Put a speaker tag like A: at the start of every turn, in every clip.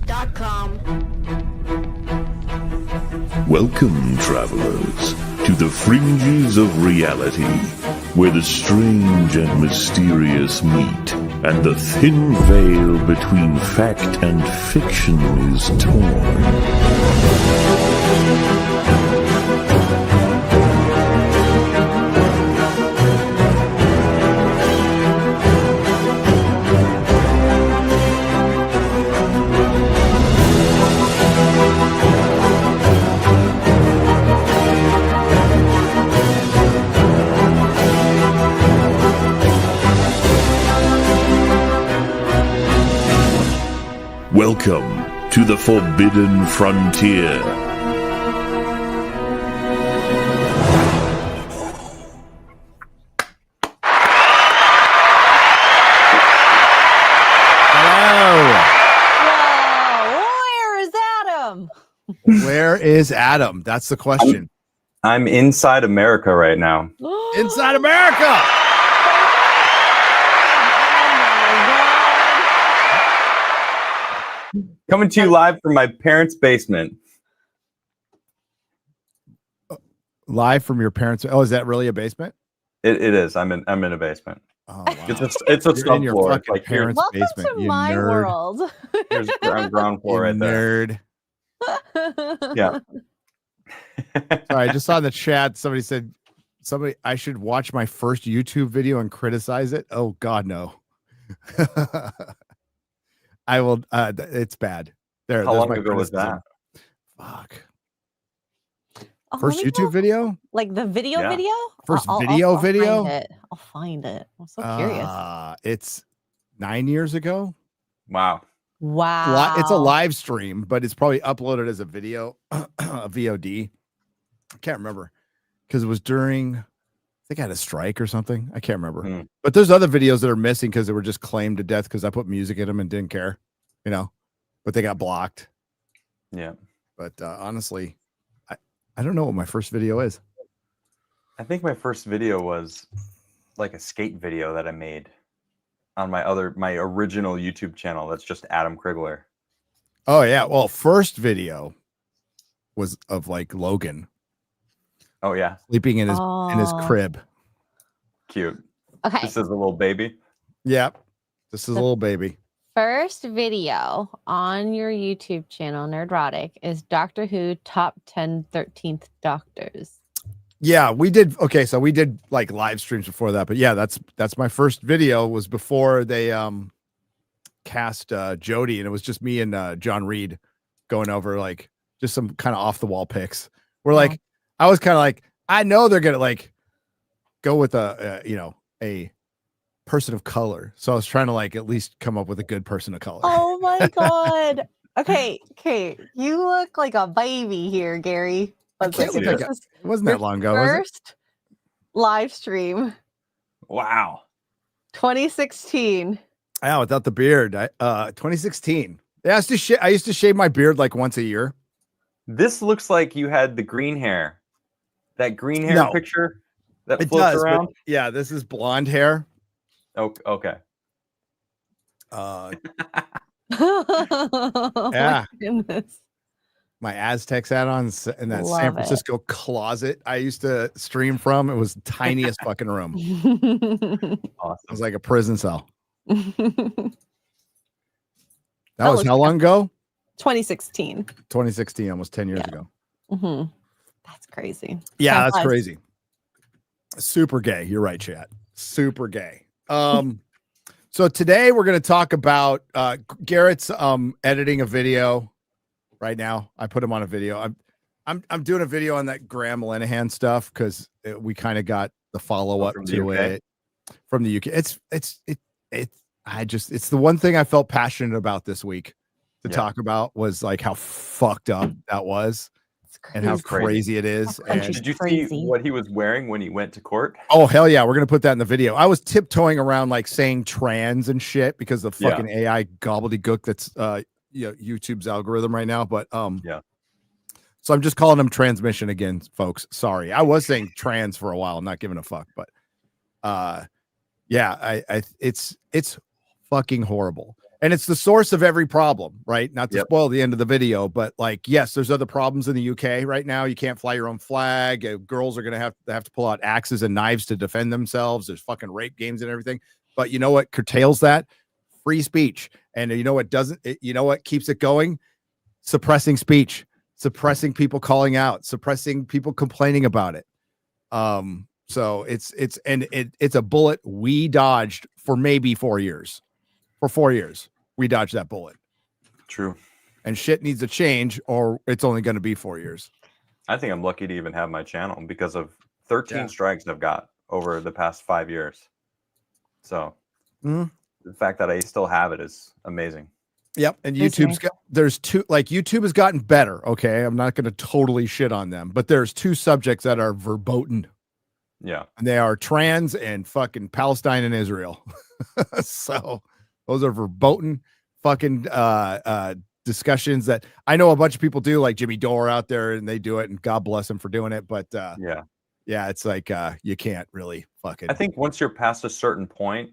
A: Nerdrotic.com.
B: Welcome, travelers, to the fringes of reality, where the strange and mysterious meet, and the thin veil between fact and fiction is torn. Welcome to the Forbidden Frontier.
C: Where is Adam?
D: Where is Adam? That's the question.
E: I'm inside America right now.
D: Inside America!
E: Coming to you live from my parents' basement.
D: Live from your parents'. Oh, is that really a basement?
E: It is. I'm in a basement.
D: Oh, wow.
E: It's a
D: You're in your
E: subfloor.
D: fucking
E: Like
D: parents'
C: Welcome
D: basement,
C: to
D: you
C: my
D: nerd.
C: world.
E: here's ground floor right there.
D: Nerd.
E: Yeah.
D: Sorry, I just saw in the chat somebody said I should watch my first YouTube video and criticize it. Oh God, no. I will. It's bad.
E: How
D: there's
E: long
D: my
E: ago was
D: criticism.
E: that?
D: Fuck.
C: Oh,
D: First
C: let me
D: YouTube
C: go-
D: video?
C: Like the video
E: Yeah.
C: video?
D: First
C: I'll
D: video video?
C: Find it. I'll find it. I'm so curious.
D: It's 9 years ago.
E: Wow.
C: Wow.
D: It's a live stream, but it's probably uploaded as a video, a VOD. I can't remember because it was during, I think I had a strike or something. I can't remember.
E: Hmm.
D: But there's other videos that are missing because they were just claimed to death because I put music in them and didn't care, but they got blocked.
E: Yeah.
D: But honestly, I don't know what my first video is.
E: I think my first video was like a skate video that I made on my original YouTube channel. That's just Adam Crigler.
D: Oh yeah. Well, first video was of like Logan
E: Oh yeah.
D: sleeping in his crib.
E: Cute.
C: Okay.
E: This is a little baby.
D: Yep. This is a little baby.
C: First video on your YouTube channel, Nerdrotic, is Doctor Who Top 10 13th Doctors.
D: Yeah, we did. Okay, so we did like live streams before that, but yeah, that's my first video was before they cast Jodie, and it was just me and John Reed going over like just some kind of off the wall pics. We're like, I was kind of like, I know they're gonna like go with a person of color, so I was trying to like at least come up with a good person of color.
C: Oh my god. Okay, you look like a baby here, Gary. One
D: can't
C: second.
D: look
C: This
D: like
C: is
D: It wasn't
C: your
D: that long ago, was it?
C: first live stream,
E: Wow.
C: 2016.
D: Yeah, without the beard. 2016. Yeah, I used to shave my beard like once a year.
E: This looks like you had the green hair. That green hair
D: No.
E: picture that
D: It
E: floats
D: does, but
E: around.
D: yeah, this is blonde hair.
E: Oh, okay.
C: Oh
D: Yeah.
C: my goodness.
D: My Aztecs hat on in that
C: Love
D: San
C: it.
D: Francisco closet I used to stream from. It was the tiniest fucking room. It
E: Awesome.
D: was like a prison cell. That
C: That
D: was
C: looks
D: how long ago?
C: 2016.
D: 2016, almost 10 years ago.
C: Mhm. That's crazy.
D: Yeah,
C: Time
D: that's
C: flies.
D: crazy. Super gay. You're right, chat. Super gay. So today we're going to talk about Garrett's editing a video right now. I put him on a video. I'm doing a video on that Graham Linehan stuff because we kind of got the follow up
E: from the
D: to
E: UK?
D: it from the UK. It's the one thing I felt passionate about this week to
E: Yeah.
D: talk about was like how fucked up that was
C: It's
D: and how
C: crazy.
D: crazy it is.
C: Our
D: And
C: country's
E: Did you
C: crazy.
E: see what he was wearing when he went to court?
D: oh hell yeah, we're gonna put that in the video. I was tiptoeing around like saying trans and shit because the
E: Yeah.
D: fucking AI gobbledygook that's YouTube's algorithm right now. But
E: Yeah.
D: So I'm just calling them transmission again, folks. Sorry. I was saying trans for a while, not giving a fuck, but yeah, it's fucking horrible. And it's the source of every problem, right? Not to
E: Yep.
D: spoil the end of the video, but like, yes, there's other problems in the UK right now. You can't fly your own flag. Girls are going to have to pull out axes and knives to defend themselves. There's fucking rape games and everything. But you know what curtails that? Free speech. And you know what doesn't? You know what keeps it going? Suppressing speech, suppressing people calling out, suppressing people complaining about it. So it's a bullet we dodged for maybe 4 years. For 4 years, we dodged that bullet.
E: True.
D: And shit needs to change, or it's only going to be 4 years.
E: I think I'm lucky to even have my channel because of 13 strikes I've got over the past 5 years. So the fact that I still have it is amazing.
D: Yep. And YouTube has gotten better. Okay. I'm not going to totally shit on them, but there's two subjects that are verboten.
E: Yeah.
D: And they are trans and fucking Palestine and Israel. So those are verboten fucking discussions that I know a bunch of people do, like Jimmy Dore out there, and they do it, and God bless him for doing it. But yeah, it's like you can't really fucking.
E: I think once you're past a certain point,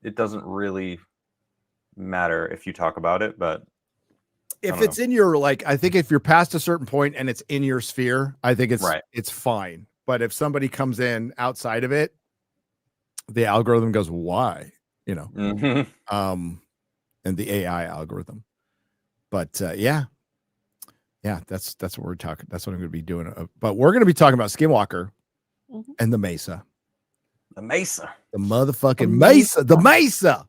E: it doesn't really matter if you talk about it, but
D: if it's in your, like, I think if you're past a certain point and it's in your sphere, I think it's fine. But if somebody comes in outside of it, the algorithm goes, why? You know, and the AI algorithm. But yeah, that's what we're talking. That's what I'm going to be doing. But we're going to be talking about Skinwalker and the Mesa.
E: The Mesa.
D: The motherfucking Mesa. The Mesa.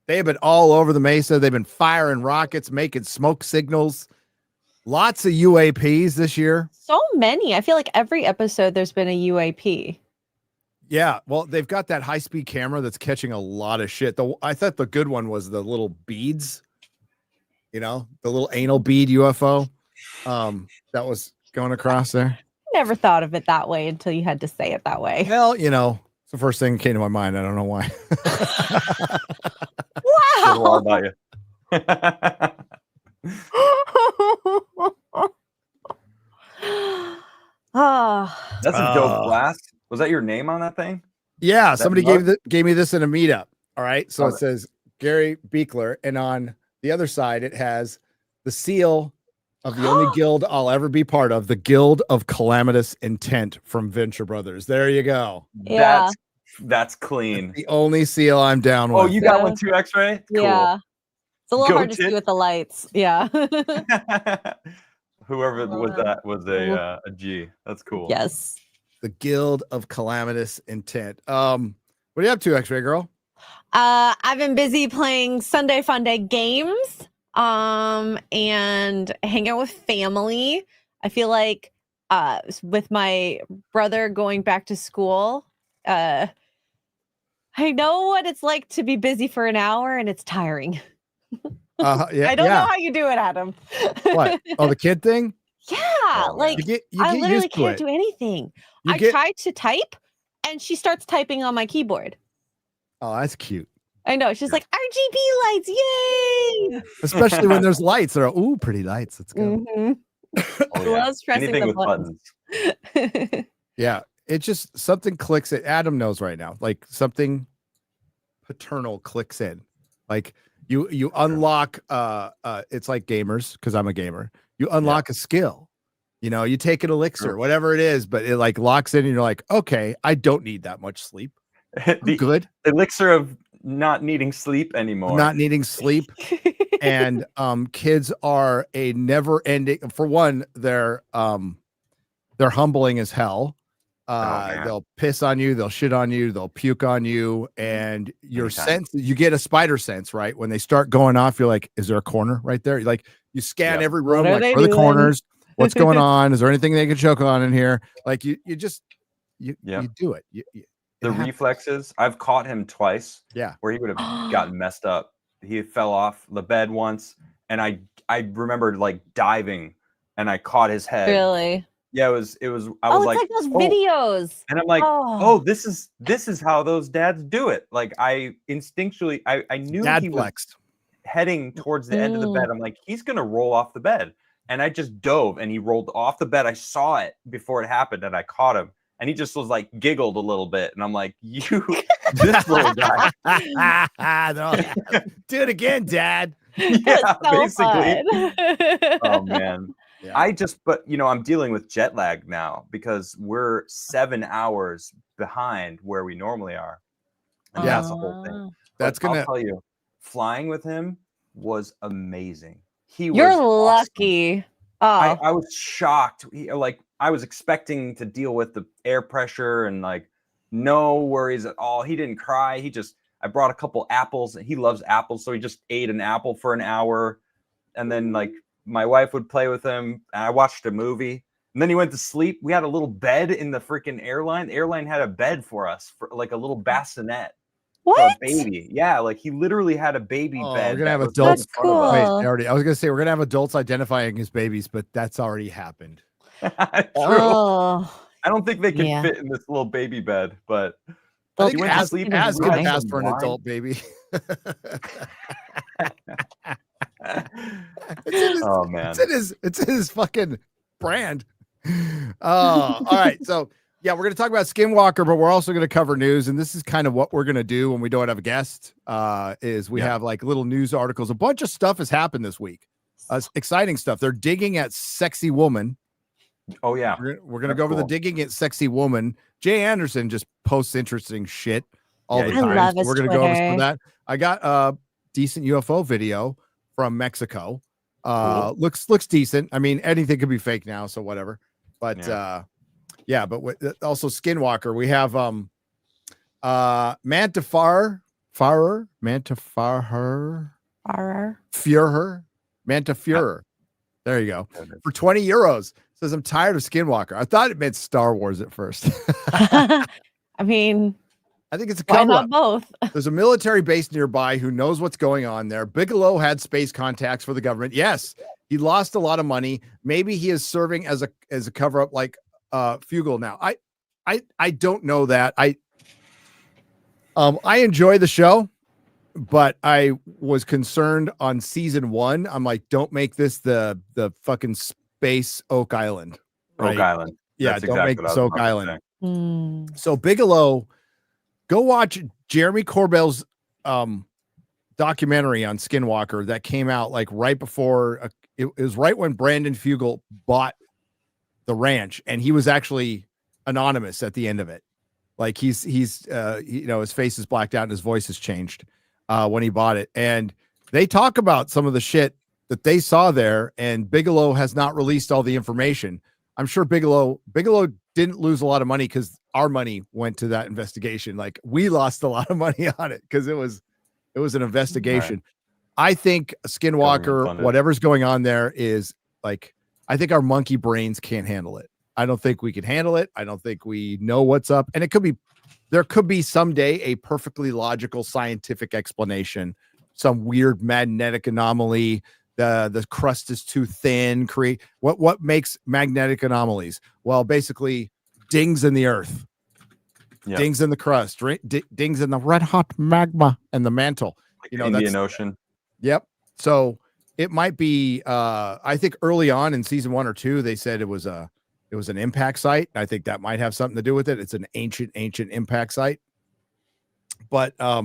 D: They have been all over the Mesa. They've been firing rockets, making smoke signals. Lots of UAPs this year.
C: So many. I feel like every episode there's been a UAP.
D: Yeah, well, they've got that high-speed camera that's catching a lot of shit. I thought the good one was the little beads, you know, the little anal bead UFO that was going across there.
C: Never thought of it that way until you had to say it that way.
D: Well, you know, it's the first thing that came to my mind. I don't know why.
C: Wow.
E: About you. That's a dope blast. Was that your name on that thing?
D: Yeah, somebody gave me this in a meetup. All right, so it says Gary Beekler, and on the other side it has the seal of the only guild I'll ever be part of, the Guild of Calamitous Intent from Venture Brothers. There you go.
C: Yeah,
E: that's clean.
D: That's the only seal I'm down with.
E: Oh, you got one too, X-Ray? Cool.
C: Yeah. It's a little hard to see with the lights. Yeah.
E: Whoever was that was a G. That's cool.
C: Yes.
D: The Guild of Calamitous Intent. What are you up to, X-Ray girl?
C: I've been busy playing Sunday Funday games, and hang out with family. I feel like with my brother going back to school, I know what it's like to be busy for an hour, and it's tiring.
D: Yeah,
C: I don't know how you do it, Adam.
D: What? Oh, the kid thing?
C: Yeah, like
D: you get
C: I literally
D: used to
C: can't
D: it.
C: do anything. I
D: get-
C: tried to type, and she starts typing on my keyboard.
D: Oh, that's cute.
C: I know. She's like, RGB lights, yay!
D: Especially when there's lights. They're ooh, pretty lights. Let's go.
C: Mhm.
E: Oh, yeah.
C: Loves pressing
E: Anything
C: the
E: with buttons.
D: Yeah, it just something clicks. Adam knows right now, like something paternal clicks in. Like you unlock. It's like gamers, because I'm a gamer. You unlock a skill. You know, you take an elixir, whatever it is, but it like locks in, and you're like, okay, I don't need that much sleep. I'm good.
E: Elixir of not needing sleep anymore.
D: Not needing sleep. And kids are a never ending. For one, they're humbling as hell. They'll piss on you, they'll shit on you, they'll puke on you, and your sense, you get a spider sense, right? When they start going off, you're like, is there a corner right there? Like you scan every room, like where are the corners? What's going on? Is there anything they can choke on in here? Like you do it.
E: The reflexes. I've caught him twice.
D: Yeah.
E: Where he would have gotten messed up. He fell off the bed once, and I remembered like diving, and I caught his head.
C: Really?
E: Yeah, it was. I was
C: like those videos.
E: And I'm like, oh, this is how those dads do it. Like I instinctually, I knew
D: Dad
E: he
D: flexed.
E: was heading towards the end of the bed. I'm like, he's gonna roll off the bed, and I just dove, and he rolled off the bed. I saw it before it happened, and I caught him. and he just was like giggled a little bit, and I'm like, you, this little guy.
D: They're all, do it again, Dad.
E: Yeah,
C: So
E: basically.
C: fun.
E: Oh man.
D: Yeah.
E: But I'm dealing with jet lag now because we're 7 hours behind where we normally are. And
D: Yeah.
E: that's the whole thing.
D: That's
E: But
D: gonna.
E: I'll tell you, flying with him was amazing.
C: You're
E: was awesome.
C: lucky. Oh,
E: I was shocked. I was expecting to deal with the air pressure and like no worries at all. He didn't cry. I brought a couple apples. He loves apples, so he just ate an apple for an hour, and then like my wife would play with him. And I watched a movie, and then he went to sleep. We had a little bed in the freaking airline. The airline had a bed for us, for like a little bassinet. For a
C: what?
E: baby. Yeah, like he literally had a baby bed.
D: We're gonna have
E: that was
D: adults.
C: That's
E: in front of us.
D: Wait,
C: cool.
D: I was gonna say we're gonna have adults identifying as babies, but that's already happened.
E: True.
C: Oh,
E: I don't think they can
C: Yeah.
E: fit in this little baby bed, but
D: I
C: They'll
D: think
E: went to
C: pass
E: sleep
C: it
E: and
D: Az
C: in
D: could
C: line.
D: pass for an
E: Wine.
D: adult baby.
E: oh man.
D: It's in his fucking brand. All right. So yeah, we're gonna talk about Skinwalker, but we're also gonna cover news, and this is kind of what we're gonna do when we don't have a guest. Is we have like little news articles. A bunch of stuff has happened this week. Exciting stuff. They're digging at sexy woman.
E: Oh yeah.
D: We're gonna
E: That's
D: go over the
E: cool.
D: digging at sexy woman. Jay Anderson just posts interesting shit all
E: Yeah,
D: the
E: he
D: time.
C: love
D: So
C: his
D: we're gonna go over some of
C: Twitter.
D: that. I got a decent UFO video from Mexico.
E: Cool.
D: Looks decent. I mean, anything could be fake now, so whatever. But
E: Yeah.
D: but also Skinwalker. We have Mantifarer, Mantifurer. There you go. For 20 euros. Says I'm tired of Skinwalker. I thought it meant Star Wars at first.
C: I mean,
D: I think it's a
C: why
D: cover
C: not
D: up.
C: both?
D: There's a military base nearby who knows what's going on there. Bigelow had space contacts for the government. Yes, he lost a lot of money. Maybe he is serving as a cover up like Fugel now. I don't know that. I enjoy the show, but I was concerned on season 1. I'm like, don't make this the fucking space Oak Island. Right?
E: Oak Island.
D: Yeah,
E: That's
D: don't
E: exactly
D: make
E: what I
D: this
E: was
D: Oak
E: about to
D: Island.
E: say.
C: Hmm.
D: So Bigelow, go watch Jeremy Corbell's documentary on Skinwalker that came out like right before it was right when Brandon Fugel bought the ranch, and he was actually anonymous at the end of it. Like he's his face is blacked out and his voice has changed when he bought it. And they talk about some of the shit that they saw there, and Bigelow has not released all the information. I'm sure Bigelow didn't lose a lot of money because our money went to that investigation. Like we lost a lot of money on it because it was an investigation. Right. I think Skinwalker, whatever's going on there is like, I think our monkey brains can't handle it. I don't think we can handle it. I don't think we know what's up. And there could be someday a perfectly logical scientific explanation, some weird magnetic anomaly. The crust is too thin. What makes magnetic anomalies? Well, basically dings in the earth, dings in the crust, dings in the red hot magma and the mantle.
E: Like the Indian Ocean.
D: Yep. So it might be. I think early on in season 1 or 2, they said it was an impact site. I think that might have something to do with it. It's an ancient impact site. But how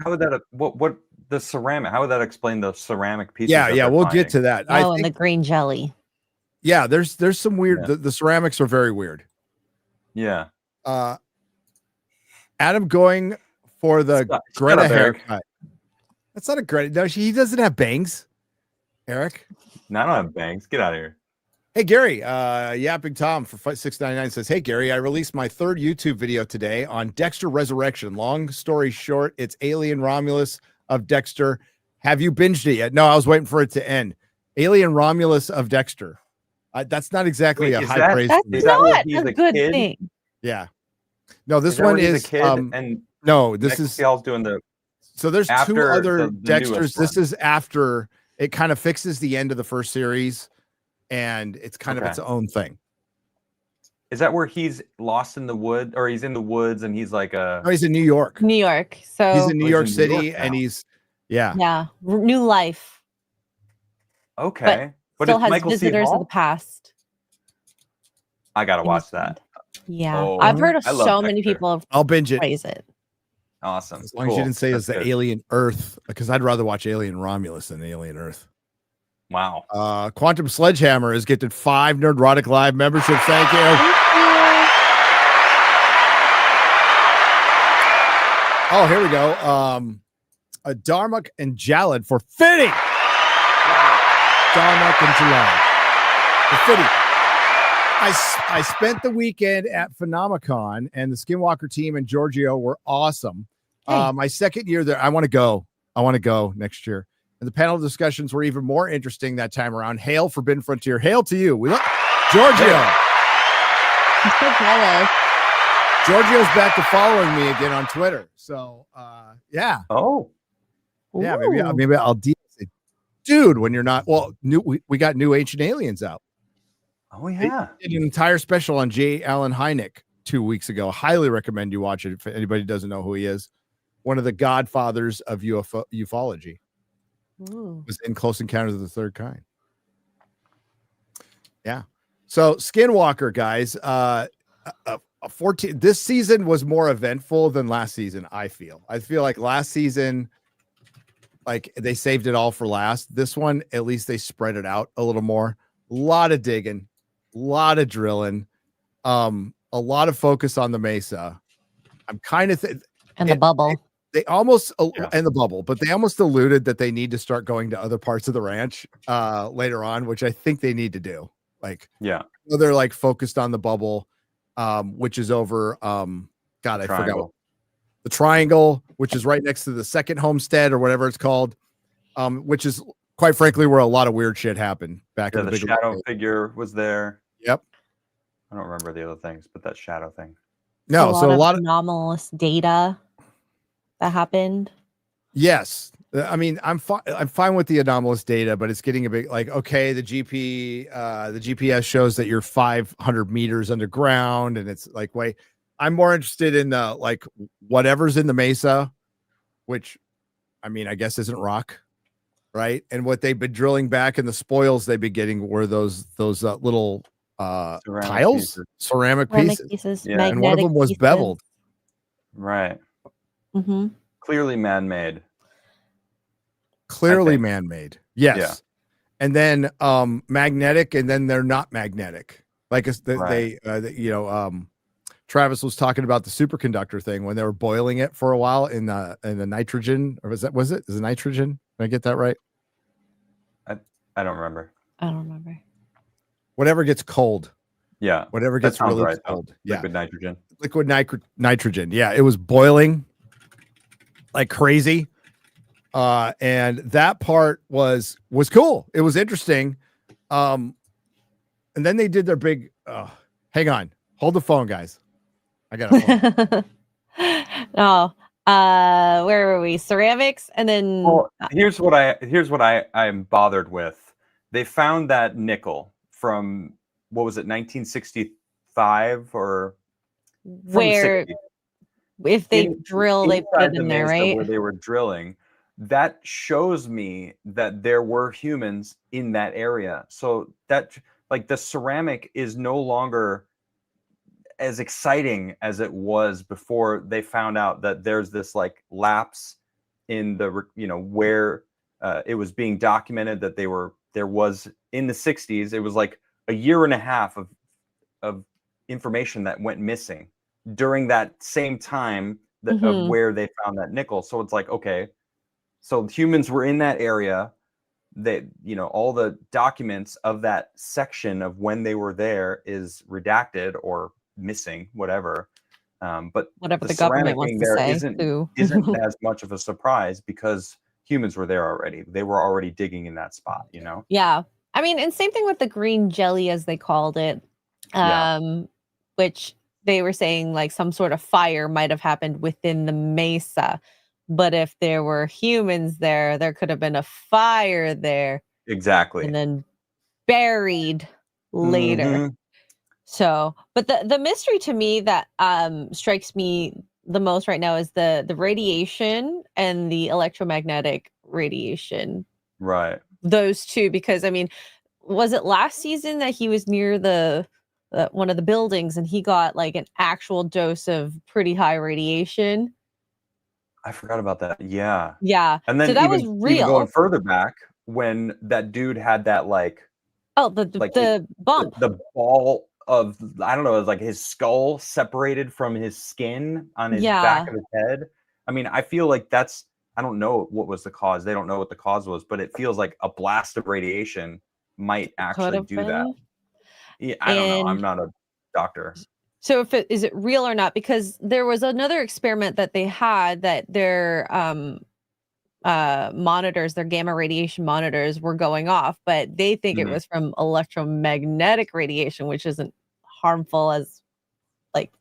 E: would that what the ceramic? How would that explain the ceramic pieces?
D: Yeah, we'll get to that.
C: And the green jelly.
D: Yeah, there's some weird. Yeah. The ceramics are very weird.
E: Yeah.
D: Adam going for the Greta haircut. That's not a Greta. No, he doesn't have bangs. Eric.
E: No, I don't have bangs. Get out of here.
D: Hey, Gary, Yapping Tom for 699 says, hey, Gary, I released my 3rd YouTube video today on Dexter Resurrection. Long story short, it's Alien Romulus of Dexter. Have you binged it yet? No, I was waiting for it to end. Alien Romulus of Dexter. That's not exactly a high praise.
C: That's not a good thing.
D: Yeah. No, this one is
E: a kid and
D: no, this is
E: y'all's doing the.
D: So there's 2 other
E: the
D: Dexters. This is after it kind of fixes the end of the first series. And it's kind of its own thing.
E: Is that where he's lost in the wood, or he's in the woods and he's like
D: No, he's in New York.
C: So
D: he's in New York City, and he's
C: new life.
E: Okay,
C: but still has visitors of the past.
E: I gotta watch that.
C: Yeah,
E: Oh,
C: I've heard of
E: I love
C: so many
E: Dexter.
C: people
D: I'll binge it
C: praise it.
E: Awesome.
D: as long as you didn't say it's the Alien Earth, because I'd rather watch Alien Romulus than Alien Earth.
E: Wow.
D: Quantum Sledgehammer is getting 5 Nerdrotic Live memberships. Thank you. Oh, here we go. Darmok and Jalad for fitting. Darmok and Jalad for fitting. I spent the weekend at Phenomicon, and the Skinwalker team and Giorgio were awesome.
C: Hey.
D: My second year there, I want to go next year. And the panel discussions were even more interesting that time around. Hail Forbidden Frontier. Hail to you. We love Giorgio.
C: I'm so jealous.
D: Giorgio's back to following me again on Twitter. So yeah.
E: Oh.
D: Yeah,
C: Ooh.
D: maybe I'll deal with it. Dude, when you're not we got New Ancient Aliens out.
E: Oh yeah.
D: Did an entire special on J. Allen Hynek 2 weeks ago. Highly recommend you watch it if anybody doesn't know who he is. One of the godfathers of ufology.
C: Ooh.
D: Was in Close Encounters of the Third Kind. Yeah. So Skinwalker, guys, 14. This season was more eventful than last season. I feel like last season, like they saved it all for last. This one, at least they spread it out a little more. A lot of digging, a lot of drilling, a lot of focus on the mesa. I'm kind of
C: And the bubble.
D: They almost and the bubble, but they almost alluded that they need to start going to other parts of the ranch later on, which I think they need to do. Like,
E: yeah,
D: they're like focused on the bubble, which is over. God, I forgot what the triangle, which is right next to the second homestead or whatever it's called, which is quite frankly where a lot of weird shit happened back in the big
E: shadow figure was there.
D: Yep.
E: I don't remember the other things, but that shadow thing.
D: No, so a lot of
C: anomalous data that happened.
D: Yes. I mean, I'm fine with the anomalous data, but it's getting a bit like, okay, the GPS shows that you're 500 meters underground, and it's like, wait, I'm more interested in like whatever's in the mesa, which I mean, I guess isn't rock, right? And what they've been drilling back and the spoils they've been getting were those little ceramic pieces.
E: Yeah.
D: And one of them was beveled.
E: Right.
C: Mm-hmm.
E: Clearly man-made.
D: Clearly man-made. Yes.
E: Yeah.
D: And then magnetic, and then they're not magnetic. Like Travis was talking about the superconductor thing when they were boiling it for a while in the nitrogen, or was it nitrogen? Did I get that right?
E: I don't remember.
C: I don't remember.
D: Whatever gets cold.
E: Yeah.
D: Whatever gets really cold. Yeah.
E: Liquid nitrogen.
D: Liquid nitrogen. Yeah. It was boiling like crazy. And that part was cool. It was interesting. And then they did their big, hang on, hold the phone, guys. I got a phone.
C: Where were we? Ceramics. And then
E: here's what I'm bothered with. They found that nickel from, what was it, 1965 or
C: where
E: the
C: if they drill, they put it in there, right?
E: Where they were drilling. That shows me that there were humans in that area. So that, like, the ceramic is no longer as exciting as it was before they found out that there's this like lapse in the, where it was being documented that there was in the 60s, it was like a year and a half of information that went missing during that same time of where they found that nickel. So it's like, okay, so humans were in that area. They, all the documents of that section of when they were there is redacted or missing, whatever. But
C: whatever the government wants to say
E: isn't as much of a surprise because humans were there already. They were already digging in that spot,
C: Yeah. I mean, and same thing with the green jelly, as they called it, which they were saying like some sort of fire might have happened within the mesa. But if there were humans there, there could have been a fire there.
E: Exactly.
C: And then buried later.
E: Mm-hmm.
C: So, but the mystery to me that strikes me the most right now is the radiation and the electromagnetic radiation.
E: Right.
C: Those two, because I mean, was it last season that he was near the one of the buildings, and he got like an actual dose of pretty high radiation.
E: I forgot about that. Yeah.
C: Yeah.
E: And then
C: So that
E: even,
C: was
E: even
C: real.
E: going further back, when that dude had that like
C: the bump.
E: the ball of, I don't know, it was like his skull separated from his skin on his back of his head. I mean, I feel like that's, I don't know what was the cause. They don't know what the cause was, but it feels like a blast of radiation might actually do that. Yeah, I don't know. I'm not a doctor.
C: So is it real or not? Because there was another experiment that they had that their monitors, their gamma radiation monitors were going off, but they think it was from electromagnetic radiation, which isn't harmful as like,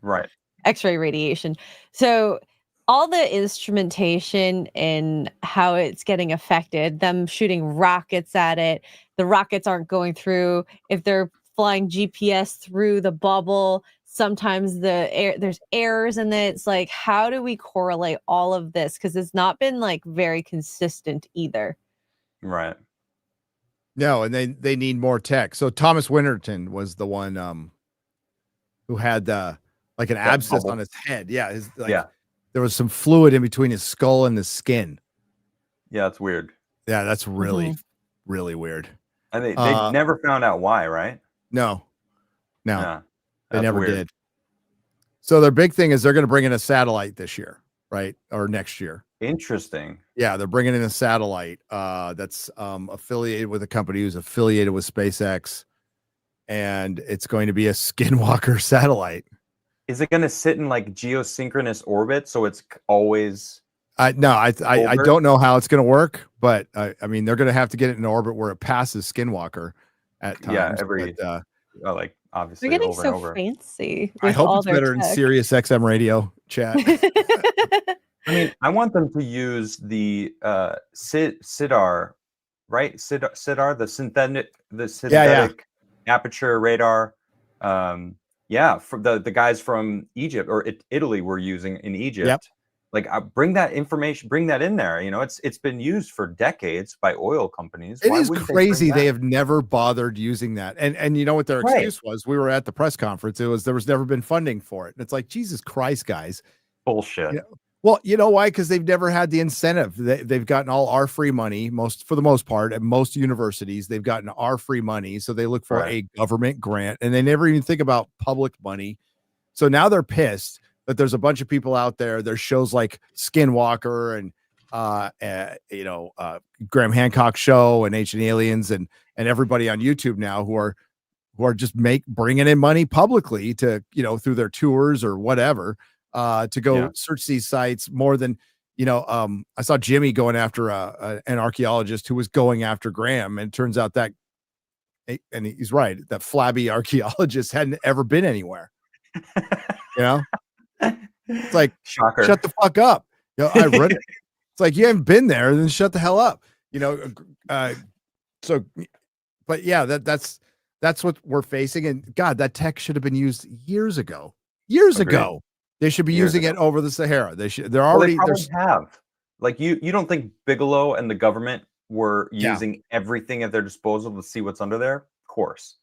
E: right.
C: X-ray radiation. So all the instrumentation and how it's getting affected, them shooting rockets at it, the rockets aren't going through. If they're flying GPS through the bubble, sometimes there's errors in it. It's like, how do we correlate all of this? Because it's not been like very consistent either.
E: Right.
D: No, and they need more tech. So Thomas Winterton was the one who had like an abscess on his head. Yeah, there was some fluid in between his skull and his skin.
E: Yeah, that's weird.
D: Yeah, that's really, really weird.
E: And they never found out why, right?
D: No,
E: Yeah,
D: they never did. So their big thing is they're going to bring in a satellite this year, right? Or next year.
E: Interesting.
D: Yeah, they're bringing in a satellite that's affiliated with a company who's affiliated with SpaceX, and it's going to be a Skinwalker satellite.
E: Is it going to sit in like geosynchronous orbit, so it's always?
D: No, I don't know how it's going to work, but I mean they're going to have to get it in orbit where it passes Skinwalker at times.
E: Yeah, like obviously
C: they're getting
E: over
C: so
E: and over.
C: fancy.
D: I hope it's better in Sirius XM radio chat.
E: I mean, I want them to use the SIDAR, right? SIDAR, the synthetic aperture radar. For the guys from Egypt or Italy were using in Egypt.
D: Yep.
E: Like, bring that information, bring that in there. It's been used for decades by oil companies.
D: It is crazy they have never bothered using that. And you know what their excuse was? We were at the press conference. It was there was never been funding for it. And it's like, Jesus Christ, guys.
E: Bullshit.
D: Well, you know why? Because they've never had the incentive. They've gotten all our free money, for the most part, at most universities. They've gotten our free money. So they look for a government grant, and they never even think about public money. So now they're pissed that there's a bunch of people out there. There's shows like Skinwalker and Graham Hancock Show and Ancient Aliens and everybody on YouTube now who are just bringing in money publicly to, through their tours or whatever. To go search these sites more than, I saw Jimmy going after an archaeologist who was going after Graham. And it turns out that, and he's right, that flabby archaeologist hadn't ever been anywhere. It's like,
E: shocker.
D: Shut the fuck up. I read it. It's like, you haven't been there, then shut the hell up. But yeah, that's what we're facing. And God, that tech should have been used years ago. Ago. They should be using it over the Sahara. They're already
E: have. Like, you don't think Bigelow and the government were using everything at their disposal to see what's under there? Of course.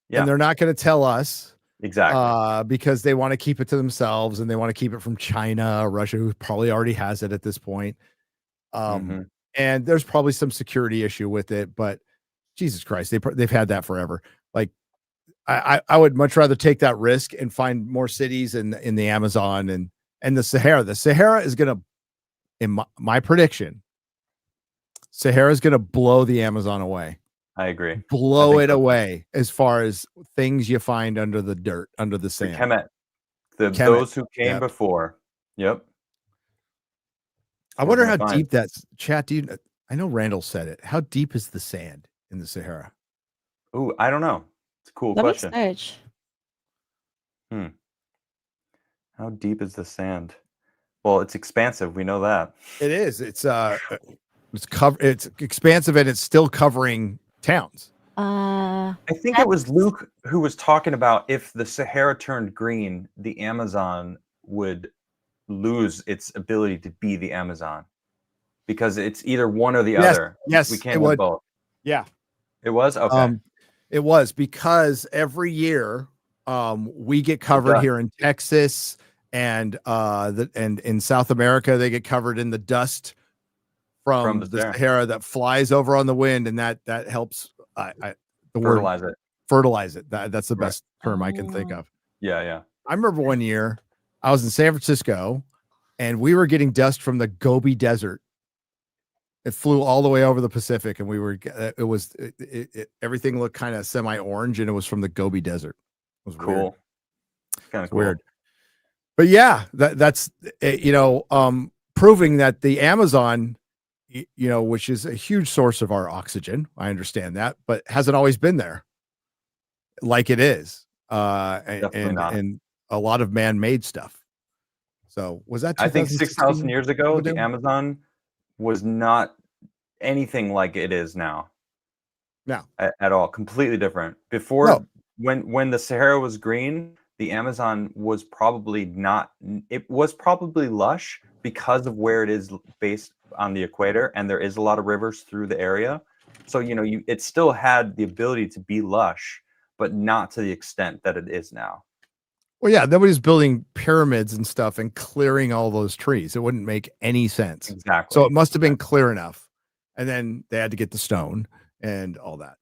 E: Yeah.
D: And they're not going to tell us.
E: Exactly.
D: Because they want to keep it to themselves and they want to keep it from China or Russia, who probably already has it at this point. And there's probably some security issue with it, but Jesus Christ, they've had that forever. Like, I would much rather take that risk and find more cities in the Amazon and the Sahara. The Sahara is going to, in my prediction, Sahara is going to blow the Amazon away.
E: I agree.
D: Blow it away as far as things you find under the dirt, under the sand.
E: Kemet. Those who came before. Yep.
D: I wonder how deep that's chat. I know Randall said it. How deep is the sand in the Sahara?
E: Ooh, I don't know. It's a cool question. How deep is the sand? Well, it's expansive. We know that.
D: It is. It's expansive and it's still covering towns.
E: I think it was Luke who was talking about if the Sahara turned green, the Amazon would lose its ability to be the Amazon because it's either one or the other.
D: Yes,
E: we can't have both.
D: Yeah.
E: It was okay.
D: It was because every year we get covered here in Texas and and in South America they get covered in the dust from the Sahara that flies over on the wind, and that helps fertilize it. That's the best term I can think of.
E: Yeah.
D: I remember one year I was in San Francisco and we were getting dust from the Gobi Desert. It flew all the way over the Pacific, and we were. Everything looked kind of semi-orange, and it was from the Gobi Desert. It was
E: cool.
D: Kind of cool. Weird. But yeah, that's proving that the Amazon, which is a huge source of our oxygen. I understand that, but hasn't always been there, like it is, and a lot of man-made stuff. So was that?
E: I think 6,000 years ago, the Amazon was not anything like it is now.
D: No,
E: at all. Completely different. Before, when the Sahara was green, the Amazon was probably not. It was probably lush because of where it is based on the equator, and there is a lot of rivers through the area. So it still had the ability to be lush, but not to the extent that it is now.
D: Well, yeah, nobody's building pyramids and stuff and clearing all those trees. It wouldn't make any sense.
E: Exactly.
D: So it must have been clear enough. And then they had to get the stone and all that,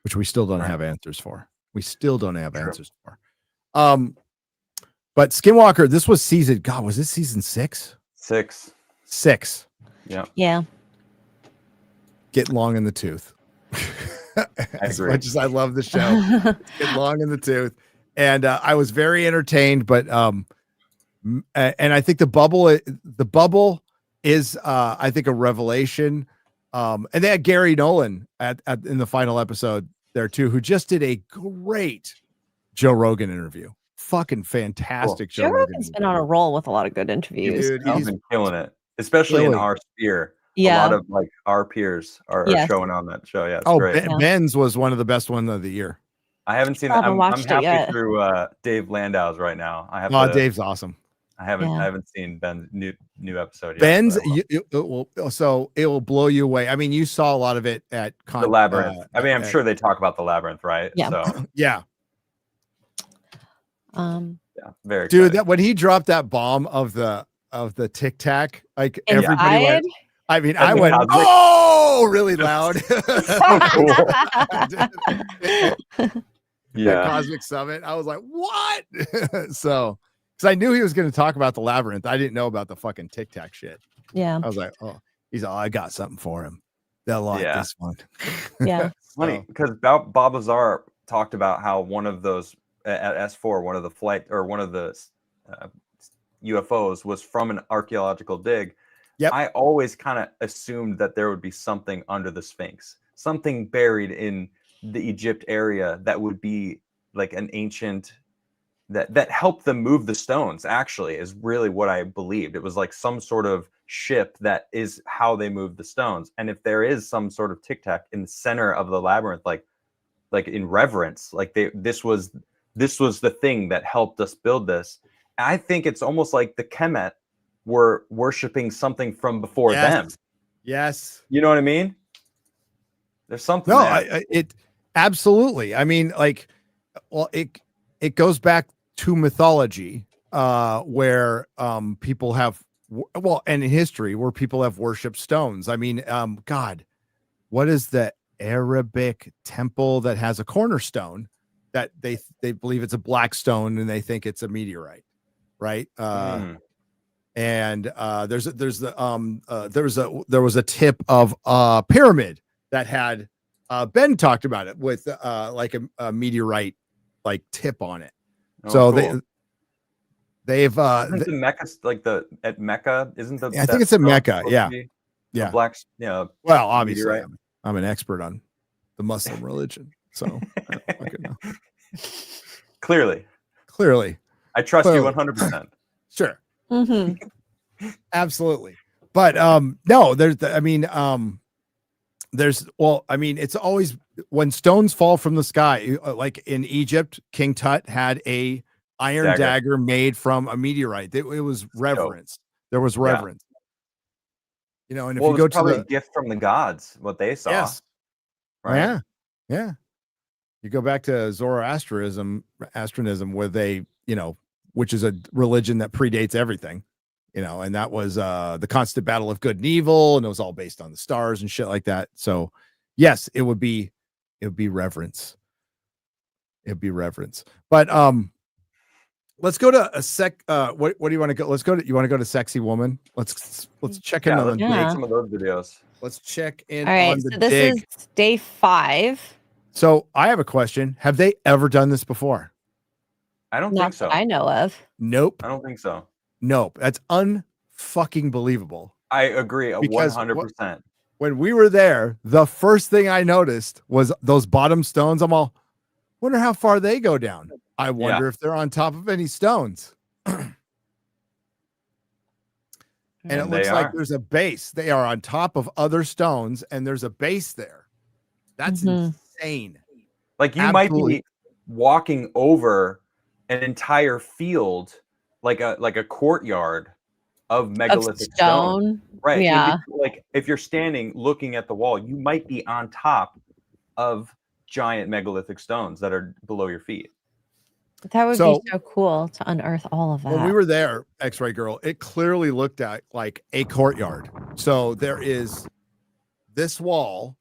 D: which we still don't have answers for. Answers for. But Skinwalker, this was season, God, was this season 6?
E: 6.
D: Yeah.
C: Yeah.
D: Get long in the tooth. As much as I love the show, get long in the tooth. And I was very entertained, but and I think the bubble is I think a revelation. And they had Gary Nolan in the final episode there too, who just did a great Joe Rogan interview. Fucking fantastic.
C: Cool. Joe Rogan's been on a roll with a lot of good interviews.
E: Dude, he's been killing it, especially in our sphere.
C: Yeah,
E: a lot of our peers are showing on that show. Yeah, it's great.
D: Ben's was one of the best ones of the year.
E: I haven't seen that. I'm halfway through Dave Landau's right now.
D: Dave's awesome.
E: I haven't seen Ben's new episode yet.
D: Ben's it will blow you away. I mean, you saw a lot of it at
E: the Labyrinth. I'm sure they talk about the Labyrinth, right?
C: Yeah.
E: So
D: yeah.
E: Very
D: dude.
E: exciting.
D: When he dropped that bomb of the Tic Tac, like everybody went. I mean, I went, really loud.
E: So cool.
D: Yeah. Cosmic Summit. I was like, what? So, because I knew he was going to talk about the Labyrinth. I didn't know about the fucking Tic Tac shit.
C: Yeah.
D: I was like, I got something for him. They'll like this one.
C: Yeah.
E: Funny, because Bob Lazar talked about how one of those at S4, one of the UFOs was from an archaeological dig.
D: Yep.
E: I always kind of assumed that there would be something under the Sphinx, something buried in the Egypt area that would be like an ancient that helped them move the stones. Actually, is really what I believed. It was like some sort of ship that is how they moved the stones. And if there is some sort of tic tac in the center of the labyrinth, like in reverence, like this was the thing that helped us build this. I think it's almost like the Comet were worshiping something from before them.
D: Yes.
E: You know what I mean? There's something.
D: No,
E: it
D: absolutely. I mean, it goes back to mythology, where people have, and in history where people have worshipped stones. I mean, God, what is the Arabic temple that has a cornerstone that they believe it's a black stone and they think it's a meteorite, right? And there was a tip of a pyramid that had Ben talked about it with like a meteorite like tip on it. So
E: cool.
D: they've
E: isn't the Mecca at Mecca? Isn't the
D: I think it's at Mecca. Yeah.
E: Black.
D: Well, obviously I'm an expert on the Muslim religion, so I don't fucking know.
E: Clearly,
D: I
E: trust you 100%.
D: Sure.
C: Mm-hmm.
D: Absolutely. But no, it's always when stones fall from the sky, like in Egypt, King Tut had a iron dagger made from a meteorite. It was reverence. There was reverence. You know, and if you go to
E: probably a gift from the gods, what they saw.
D: Yes.
E: Right.
D: Yeah. Yeah. You go back to Zoroastrianism, where they, which is a religion that predates everything, and that was the constant battle of good and evil, and it was all based on the stars and shit like that. So, yes, it would be reverence. It'd be reverence. But let's go to a what do you want to go? You want to go to Sexy Woman? Let's check in on the
E: make
D: dig.
E: some of those videos.
D: Let's check in
C: All right,
D: on the
C: so this
D: dig.
C: is day 5.
D: So I have a question. Have they ever done this before?
E: I don't
C: Not
E: think so.
C: that I know of.
D: Nope.
E: I don't think so.
D: Nope. That's unfucking believable.
E: I agree
D: Because
E: 100%.
D: When we were there, the first thing I noticed was those bottom stones. I'm all, wonder how far they go down. I wonder if they're on top of any stones. And it looks like there's a base. They are on top of other stones, and there's a base there. That's insane.
E: Like you might be walking over an entire field, like a courtyard of megalithic stone. Right.
C: Yeah.
E: Like if you're standing looking at the wall, you might be on top of giant megalithic stones that are below your feet.
C: That would be so cool to unearth all of that.
D: When we were there, X-Ray Girl, it clearly looked at like a courtyard. So there is this wall,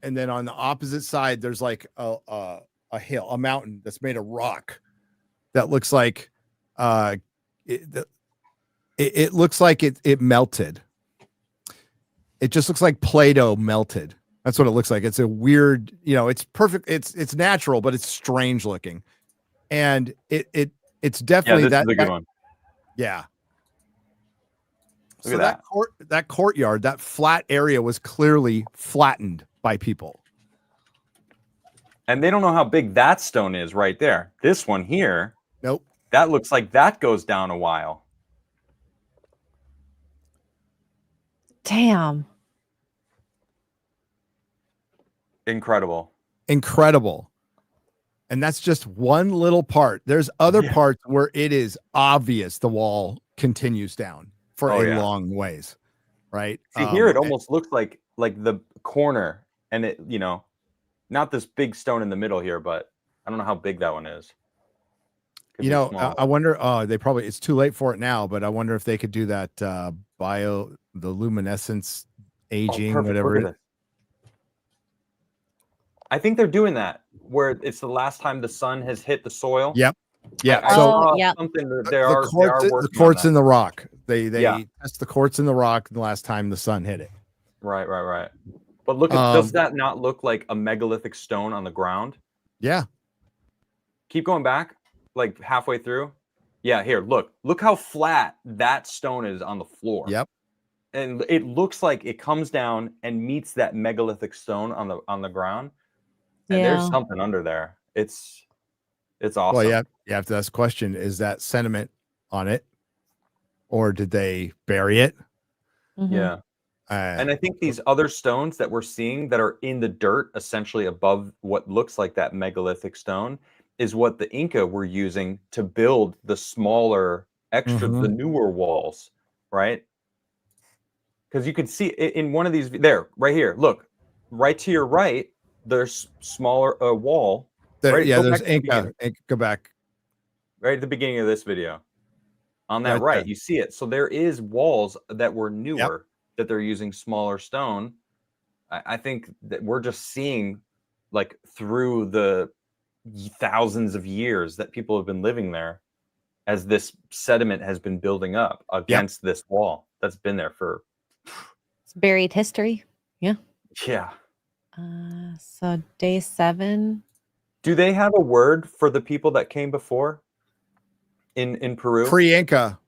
D: and then on the opposite side, there's like a hill, a mountain that's made of rock that looks like it looks like it melted. It just looks like Play-Doh melted. That's what it looks like. It's a weird, it's perfect. It's natural, but it's strange looking. And it's definitely
E: this is a good one.
D: Yeah.
E: Look at
D: that courtyard, that flat area was clearly flattened by people.
E: And they don't know how big that stone is right there. This one here.
D: Nope.
E: That looks like that goes down a while.
C: Damn.
E: Incredible.
D: And that's just one little part. There's other parts where it is obvious the wall continues down for a long ways, right?
E: See, here it almost looks like the corner, and it, not this big stone in the middle here, but I don't know how big that one is.
D: I wonder, it's too late for it now, but I wonder if they could do that the luminescence aging, whatever.
E: I think they're doing that where it's the last time the sun has hit the soil.
D: Yep. Yeah.
E: Something that
D: the quartz in the rock. They test the quartz in the rock the last time the sun hit it.
E: Right. But look, does that not look like a megalithic stone on the ground?
D: Yeah.
E: Keep going back, like halfway through. Yeah, here, look how flat that stone is on the floor.
D: Yep.
E: And it looks like it comes down and meets that megalithic stone on the ground. And there's something under there. It's awesome.
D: Well, you have to ask the question, is that sediment on it? Or did they bury it?
C: Mm-hmm.
E: Yeah. And I think these other stones that we're seeing that are in the dirt, essentially above what looks like that megalithic stone, is what the Inca were using to build the smaller, the newer walls, right? Because you can see in one of these, right here, look, right to your right, there's smaller wall.
D: Right? Yeah, there's Inca. Go back.
E: Right at the beginning of this video. On that right, you see it. So there is walls that were newer that they're using smaller stone. I think that we're just seeing, like, through the thousands of years that people have been living there, as this sediment has been building up against this wall that's been there for...
C: It's buried history. Yeah.
E: Yeah.
C: So day 7.
E: Do they have a word for the people that came before in Peru?
D: Pre-Inca.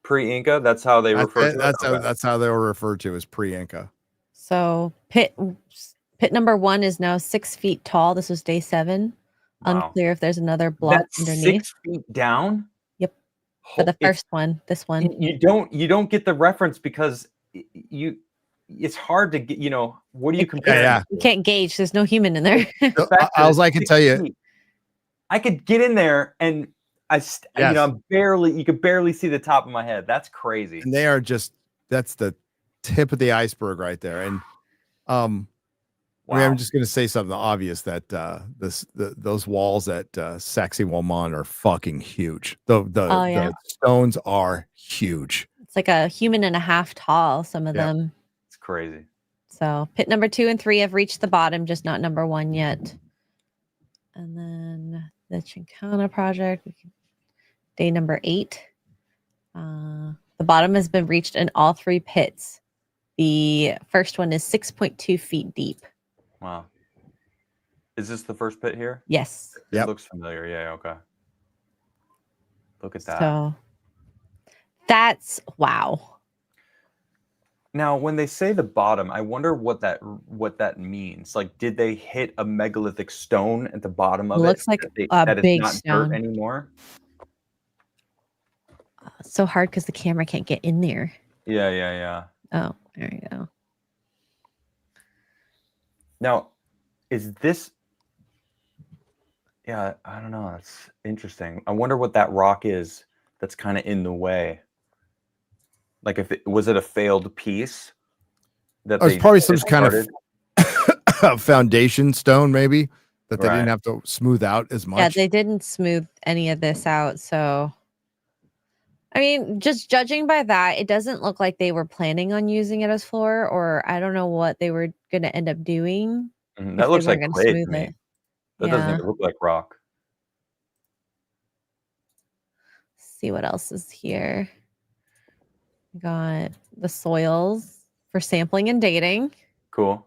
E: Pre-Inca, that's how they refer to it?
D: That's how they were referred to, as pre-Inca.
C: So pit number 1 is now 6 feet tall. This was day 7. Wow. Unclear if there's another block underneath.
E: 6 feet down?
C: Yep. For the first one, this one.
E: You don't get the reference because it's hard to get, what do you compare?
D: Yeah.
C: You can't gauge. There's no human in there.
D: I can tell you,
E: I could get in there and you could barely see the top of my head. That's crazy.
D: And they are that's the tip of the iceberg right there. And I mean,
E: Wow.
D: I'm just gonna say something obvious that those walls at Sacsayhuaman are fucking huge.
C: Oh, yeah.
D: The stones are huge.
C: It's like a human and a half tall, some of
D: Yeah.
C: them.
E: It's crazy.
C: So pit number 2 and 3 have reached the bottom, just not number 1 yet. And then the Chincana project, day number 8. The bottom has been reached in all 3 pits. The first one is 6.2 feet deep.
E: Wow. Is this the first pit here?
C: Yes.
E: It
D: Yep.
E: looks familiar. Yeah, okay. Look at that.
C: So that's wow.
E: Now, when they say the bottom, I wonder what that means. Like, did they hit a megalithic stone at the bottom of
C: Looks
E: it?
C: like
E: that
C: a
E: it's
C: big
E: not
C: stone.
E: dirt anymore?
C: It's so hard because the camera can't get in there.
E: Yeah.
C: Oh, there you go.
E: Now, is this? Yeah, I don't know. That's interesting. I wonder what that rock is that's kind of in the way. Like, was it a failed piece? That
D: There's probably some kind
E: discarded?
D: of foundation stone, maybe that they
E: Right.
D: didn't have to smooth out as much.
C: Yeah, they didn't smooth any of this out. So, I mean, just judging by that, it doesn't look like they were planning on using it as floor, or I don't know what they were going to end up doing.
E: Mhm,
C: if
E: that
C: they
E: looks like
C: weren't gonna
E: clay to
C: smooth
E: me.
C: it.
E: That doesn't
C: Yeah.
E: even look like rock.
C: See what else is here. We got the soils for sampling and dating.
E: Cool.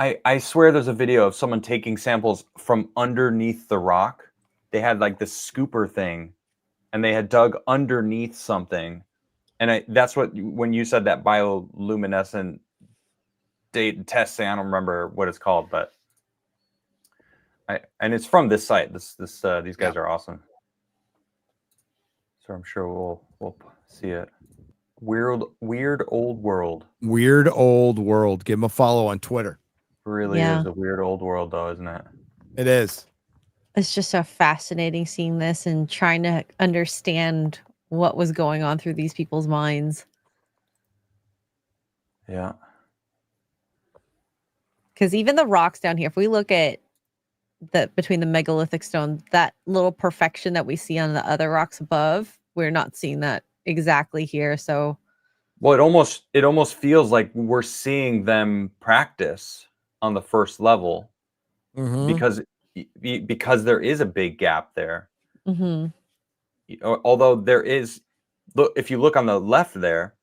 E: I swear there's a video of someone taking samples from underneath the rock. They had like this scooper thing and they had dug underneath something. And that's what, when you said that bioluminescent date test, I don't remember what it's called, but and it's from this site. These guys are awesome. So I'm sure we'll see it. Weird old world.
D: Weird old world. Give them a follow on Twitter.
E: Really
C: Yeah.
E: is a weird old world, though, isn't it?
D: It is.
C: It's just so fascinating seeing this and trying to understand what was going on through these people's minds.
E: Yeah.
C: Because even the rocks down here, if we look at between the megalithic stone, that little perfection that we see on the other rocks above, we're not seeing that exactly here. So,
E: Well, it almost feels like we're seeing them practice on the first level
D: Mhm.
E: because there is a big gap there.
C: mhm.
E: Although there is, look, if you look on the left there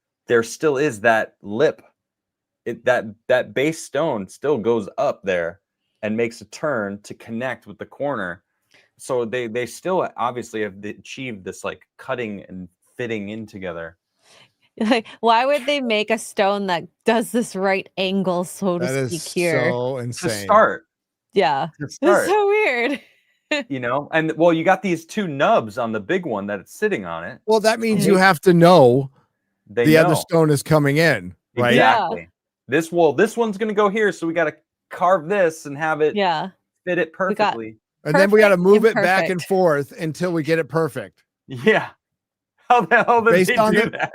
E: still is that lip. That base stone still goes up there and makes a turn to connect with the corner. So they still obviously have achieved this like cutting and fitting in together.
C: Like, why would they make a stone that does this right angle, so to
D: That
C: speak,
D: is
C: here?
D: so
E: To
D: insane.
E: start,
C: Yeah.
E: to
C: It's
E: start,
C: so weird.
E: you know, and well, you got these two nubs on the big one that it's sitting on it.
D: Well, that means
E: They-
D: you have to know
E: They
D: the
E: know
D: other stone is coming in, right?
E: exactly. This one's gonna go here, so we got to carve this and have it
C: Yeah.
E: fit it
C: We got-
E: perfectly.
D: And then we got to
C: Perfect
D: move
C: and
D: it back and
C: perfect.
D: forth until we get it perfect.
E: Yeah. How the hell did
D: Based
E: they
D: on
E: do
D: the-
E: that?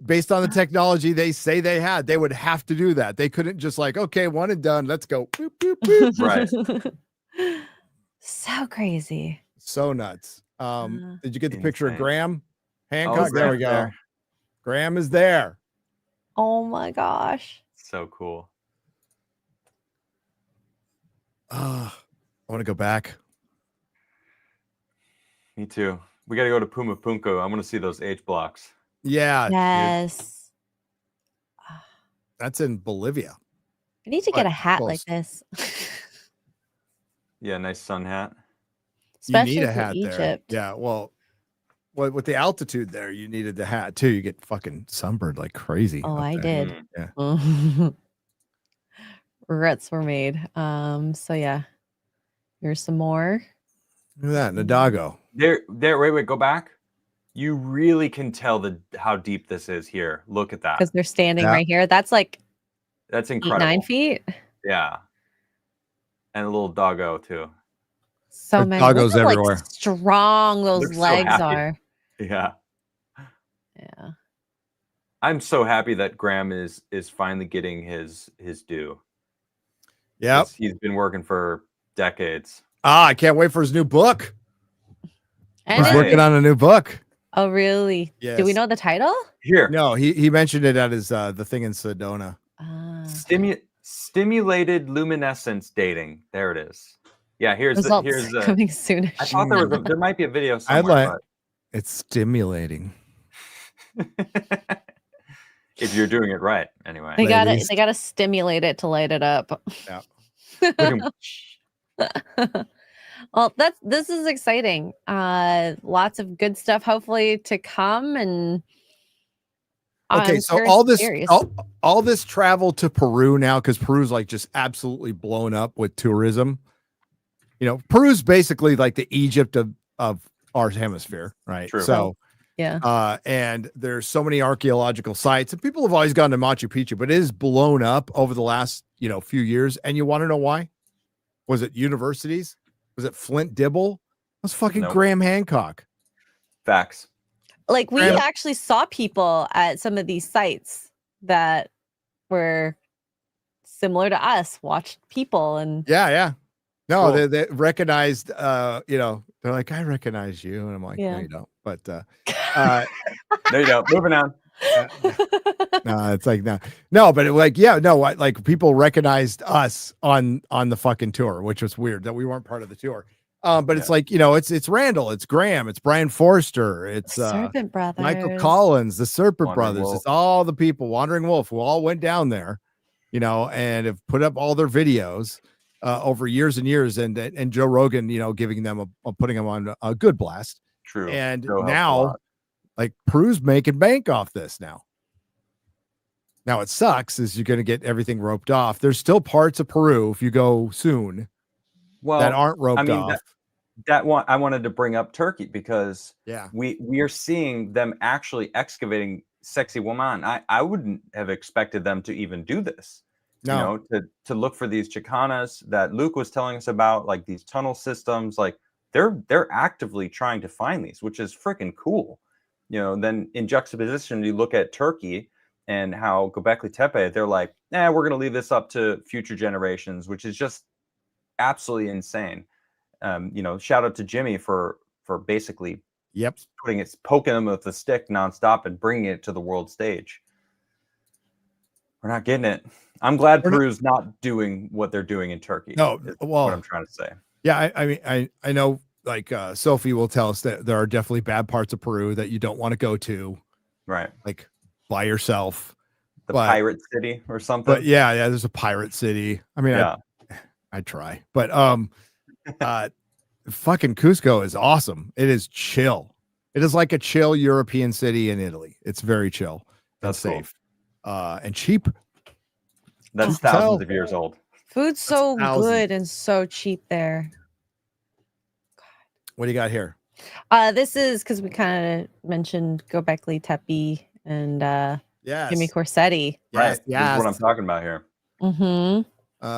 D: Based on the technology they say they had, they would have to do that. They couldn't just like, okay, one and done. Let's go. Boop, boop, boop.
E: Right.
C: So crazy.
D: So nuts. Did you get the picture of
E: Insane.
D: Graham
E: Oh,
D: Hancock? There we
E: Graham's
D: go.
E: there.
D: Graham is there.
C: Oh my gosh.
E: So cool.
D: I want to go back.
E: Me too. We got to go to Puma Punko. I want to see those H blocks.
D: Yeah, dude,
C: Yes.
D: that's in Bolivia.
C: I need to
D: But
C: get a hat
D: close.
C: like this.
E: Yeah, nice sun hat.
C: Especially
D: You need a
C: for
D: hat there.
C: Egypt.
D: Yeah, well, with the altitude there, you needed the hat too. You get fucking sunburned like crazy.
C: Oh,
D: up
C: I
D: there.
C: did.
D: Yeah.
C: Regrets were made. So yeah. Here's some more.
D: Look at that, Nadago.
E: There. Wait. Go back. You really can tell how deep this is here. Look at that.
C: Because they're standing
D: Yeah.
C: right here. That's like
E: That's
C: 8,
E: incredible.
C: 9 feet.
E: Yeah. And a little doggo too.
C: So
D: There's
C: many. Look
D: doggos
C: how, like,
D: everywhere.
C: strong those
E: Looks so
C: legs
E: happy.
C: are.
E: Yeah.
C: Yeah.
E: I'm so happy that Graham is finally getting his due.
D: Yep.
E: He's been working for decades.
D: I can't wait for his new book.
C: And
D: He's
E: Right.
D: working on a new book.
C: Oh, really? Do we
D: Yes.
C: know the title?
E: Here,
D: No, he mentioned it at his the thing in Sedona.
E: stimulated luminescence dating. There it is. Yeah, here's
C: Results
E: the.
C: coming soon.
E: I thought there might be a video
D: I'd
E: somewhere.
D: It's stimulating.
E: But if you're doing it right, anyway.
C: They
D: Ladies.
C: gotta stimulate it to light it up.
D: Yeah.
C: Well, this is exciting. Lots of good stuff hopefully to come, and
D: Okay,
C: I'm
D: so
C: very
D: all this
C: serious.
D: all this travel to Peru now, because Peru's like just absolutely blown up with tourism. You know, Peru's basically like the Egypt of our hemisphere, right?
E: True.
D: So
C: Yeah.
D: and there's so many archaeological sites, and people have always gone to Machu Picchu, but it is blown up over the last few years. And you want to know why? Was it universities? Was it Flint Dibble? It was fucking
E: Nope.
D: Graham Hancock.
E: Facts.
C: Like we
D: Graham-
C: actually saw people at some of these sites that were similar to us, watched people, and
D: Yeah. No,
E: Cool.
D: they recognized, they're like, I recognize you. And I'm like,
C: Yeah.
D: no, you don't. But
E: There you go. Moving on.
D: no, it's like, no, but like people recognized us on the fucking tour, which was weird that we weren't part of the tour. But it's like, it's Randall, it's Graham, it's Brian Forster, it's
C: Serpent Brothers,
D: Michael Collins, the Serpent
E: Wandering
D: Brothers.
E: Wolf.
D: It's all the people, Wandering Wolf, who all went down there, and have put up all their videos over years and years, and Joe Rogan, giving them putting them on a good blast.
E: True.
D: And
E: Joe helps a
D: now,
E: lot.
D: like, Peru's making bank off this now. Now it sucks is you're going to get everything roped off. There's still parts of Peru if you go soon
E: Well,
D: that aren't roped off.
E: that one I wanted to bring up Turkey because
D: Yeah.
E: we are seeing them actually excavating sexy woman. I wouldn't have expected them to even do this.
D: No.
E: To look for these chicanas that Luke was telling us about, like these tunnel systems, like they're actively trying to find these, which is freaking cool. Then in juxtaposition, you look at Turkey and how Gobekli Tepe, they're like, we're going to leave this up to future generations, which is just absolutely insane. Shout out to Jimmy for basically
D: Yep.
E: poking them with the stick nonstop and bringing it to the world stage. We're not getting it. I'm glad Peru's not doing what they're doing in Turkey.
D: No,
E: is
D: well,
E: what I'm trying to say.
D: Yeah, I mean, I know, like, Sophie will tell us that there are definitely bad parts of Peru that you don't want to go to,
E: Right.
D: like by yourself.
E: The
D: But-
E: pirate city or something.
D: But yeah, there's a pirate city. I mean,
E: yeah.
D: I try, but fucking Cusco is awesome. It is chill. It is like a chill European city in Italy. It's very chill.
E: That's
D: and
E: cool.
D: safe, and cheap.
E: That's
D: Tell.
E: thousands of years old.
C: food's so
D: thousands.
C: good and so cheap there.
D: What do you got here?
C: This is because we kind of mentioned Gobekli Tepe and
D: Yes.
C: Jimmy Corsetti.
E: Right.
D: Yes.
E: This is what I'm talking about here.
C: Mm-hmm.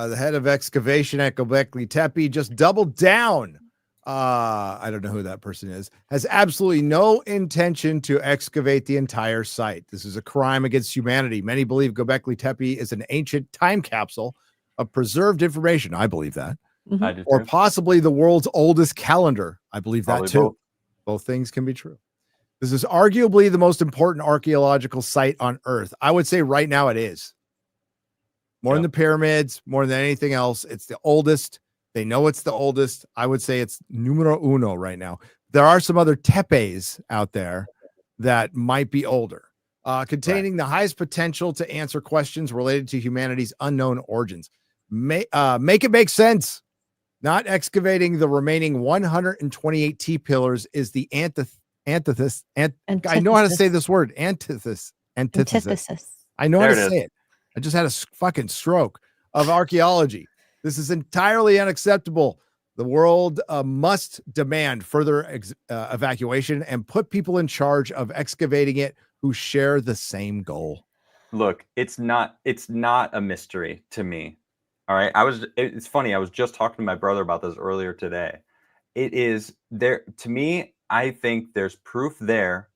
D: The head of excavation at Gobekli Tepe just doubled down. I don't know who that person is. Has absolutely no intention to excavate the entire site. This is a crime against humanity. Many believe Gobekli Tepe is an ancient time capsule of preserved information. I believe that.
E: I do
D: Or
E: too.
D: possibly the world's oldest calendar. I believe that
E: Probably
D: too.
E: both.
D: Both things can be true. This is arguably the most important archaeological site on Earth. I would say right now it is. More than the pyramids, more than anything else. It's the oldest. They know it's the oldest. I would say it's numero uno right now. There are some other tepes out there that might be older, containing the highest potential to answer questions related to humanity's unknown origins. Make it make sense. Not excavating the remaining 128 T-pillars is the antithesis. I know how to say this word. Antithesis. I know how
E: There
D: to
E: it
D: say it. I just had a fucking stroke of archaeology. This is entirely unacceptable. The world must demand further evacuation and put people in charge of excavating it who share the same goal.
E: Look, it's not a mystery to me. All right. It's funny. I was just talking to my brother about this earlier today. It is there to me. I think there's proof there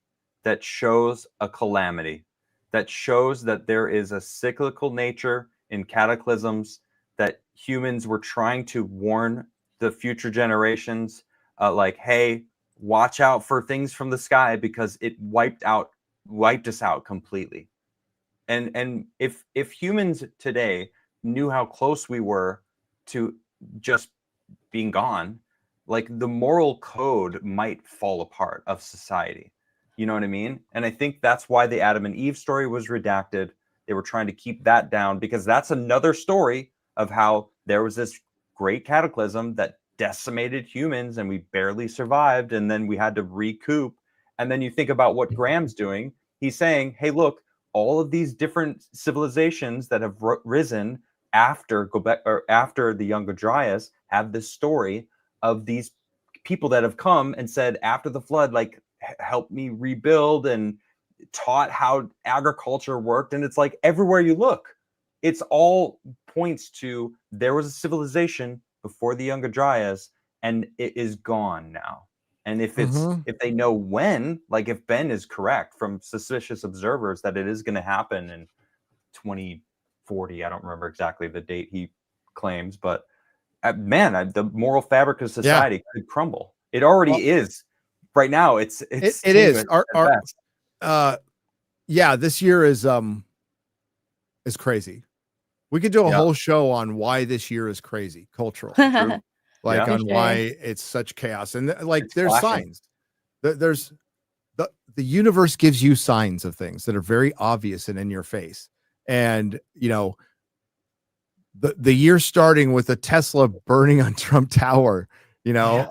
E: that shows a calamity. that shows that there is a cyclical nature in cataclysms, that humans were trying to warn the future generations, like, hey, watch out for things from the sky because it wiped us out completely. And if humans today knew how close we were to just being gone, like the moral code might fall apart of society. You know what I mean? And I think that's why the Adam and Eve story was redacted. They were trying to keep that down because that's another story of how there was this great cataclysm that decimated humans and we barely survived, and then we had to recoup. And then you think about what Graham's doing. He's saying, hey, look, all of these different civilizations that have risen after after the Younger Dryas have this story of these people that have come and said after the flood, like, help me rebuild, and taught how agriculture worked. And it's like everywhere you look, it's all points to there was a civilization before the Younger Dryas and it is gone now. And if it's if they know when, like if Ben is correct from suspicious observers that it is going to happen in 2040, I don't remember exactly the date he claims, but man, the moral fabric of society could crumble. It already is right now. It is.
D: This year is crazy. We could do a whole show on why this year is crazy, cultural, like on why it's such chaos. And like it's there's flashing signs. There's the universe gives you signs of things that are very obvious and in your face. And you know, the year starting with a Tesla burning on Trump Tower, you know,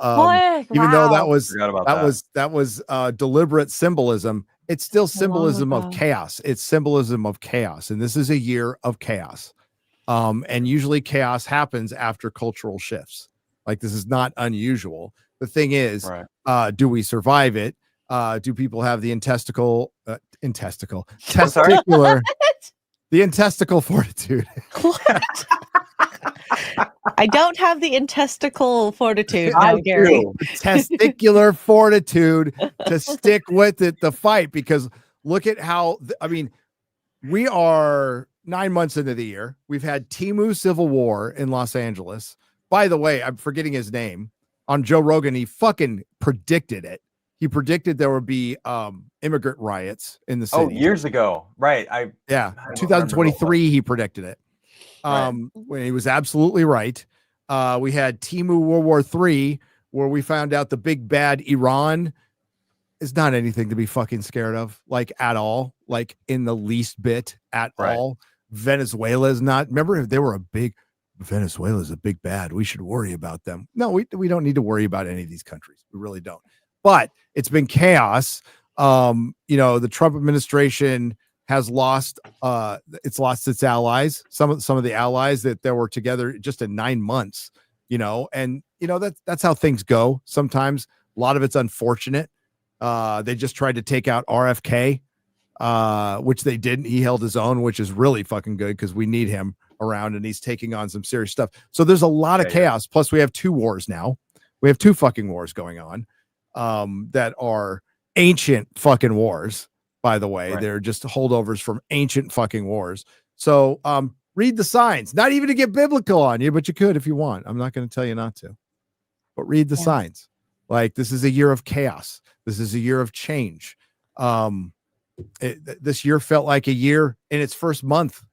D: even though that was deliberate symbolism, it's still symbolism of chaos. It's symbolism of chaos. And this is a year of chaos. And usually chaos happens after cultural shifts. Like this is not unusual. The thing is, do we survive it? Do people have the testicular the intesticle fortitude?
C: What? I don't have the intesticle fortitude now, Gary.
D: Testicular fortitude to stick with it, the fight, because look at how, I mean, we are 9 months into the year. We've had Timu Civil War in Los Angeles. By the way, I'm forgetting his name. On Joe Rogan, he fucking predicted it. He predicted there would be immigrant riots in the city.
E: Oh, years ago. Right.
D: 2023, he predicted it. When he was absolutely right. We had Timu World War III, where we found out the big bad Iran is not anything to be fucking scared of, like at all, like in the least bit at all. Venezuela is not. Remember, if they were Venezuela is a big bad, we should worry about them. No, we don't need to worry about any of these countries. We really don't. But it's been chaos. You know, the Trump administration has lost its allies, some of the allies that there were together just in 9 months, you know, and you know, that's how things go. Sometimes a lot of it's unfortunate. They just tried to take out RFK, which they didn't. He held his own, which is really fucking good because we need him around and he's taking on some serious stuff. So there's a lot of chaos. Plus we have 2 wars now. We have 2 fucking wars going on that are ancient fucking wars. By the way, they're just holdovers from ancient fucking wars. So read the signs, not even to get biblical on you, but you could if you want. I'm not going to tell you not to, but read the signs. Like this is a year of chaos. This is a year of change. This year felt like a year in its first month.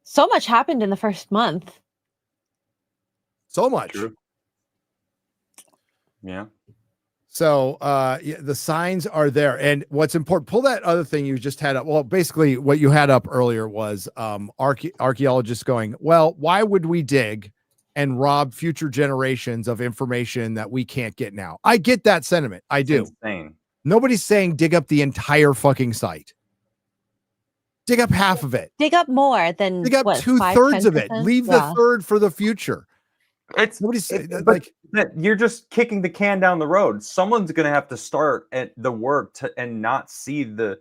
C: So much happened in the first month.
D: So much.
E: True. Yeah. So
D: the signs are there. And what's important, pull that other thing you just had up. Well, basically what you had up earlier was archaeologists going, well, why would we dig and rob future generations of information that we can't get now? I get that sentiment. I do.
E: Insane.
D: Nobody's saying dig up the entire fucking site. Dig up half of it.
C: Dig up more than
D: dig up 2/3 of it. Leave the third for the future.
E: It's nobody's like you're just kicking the can down the road. Someone's going to have to start at the work and not see the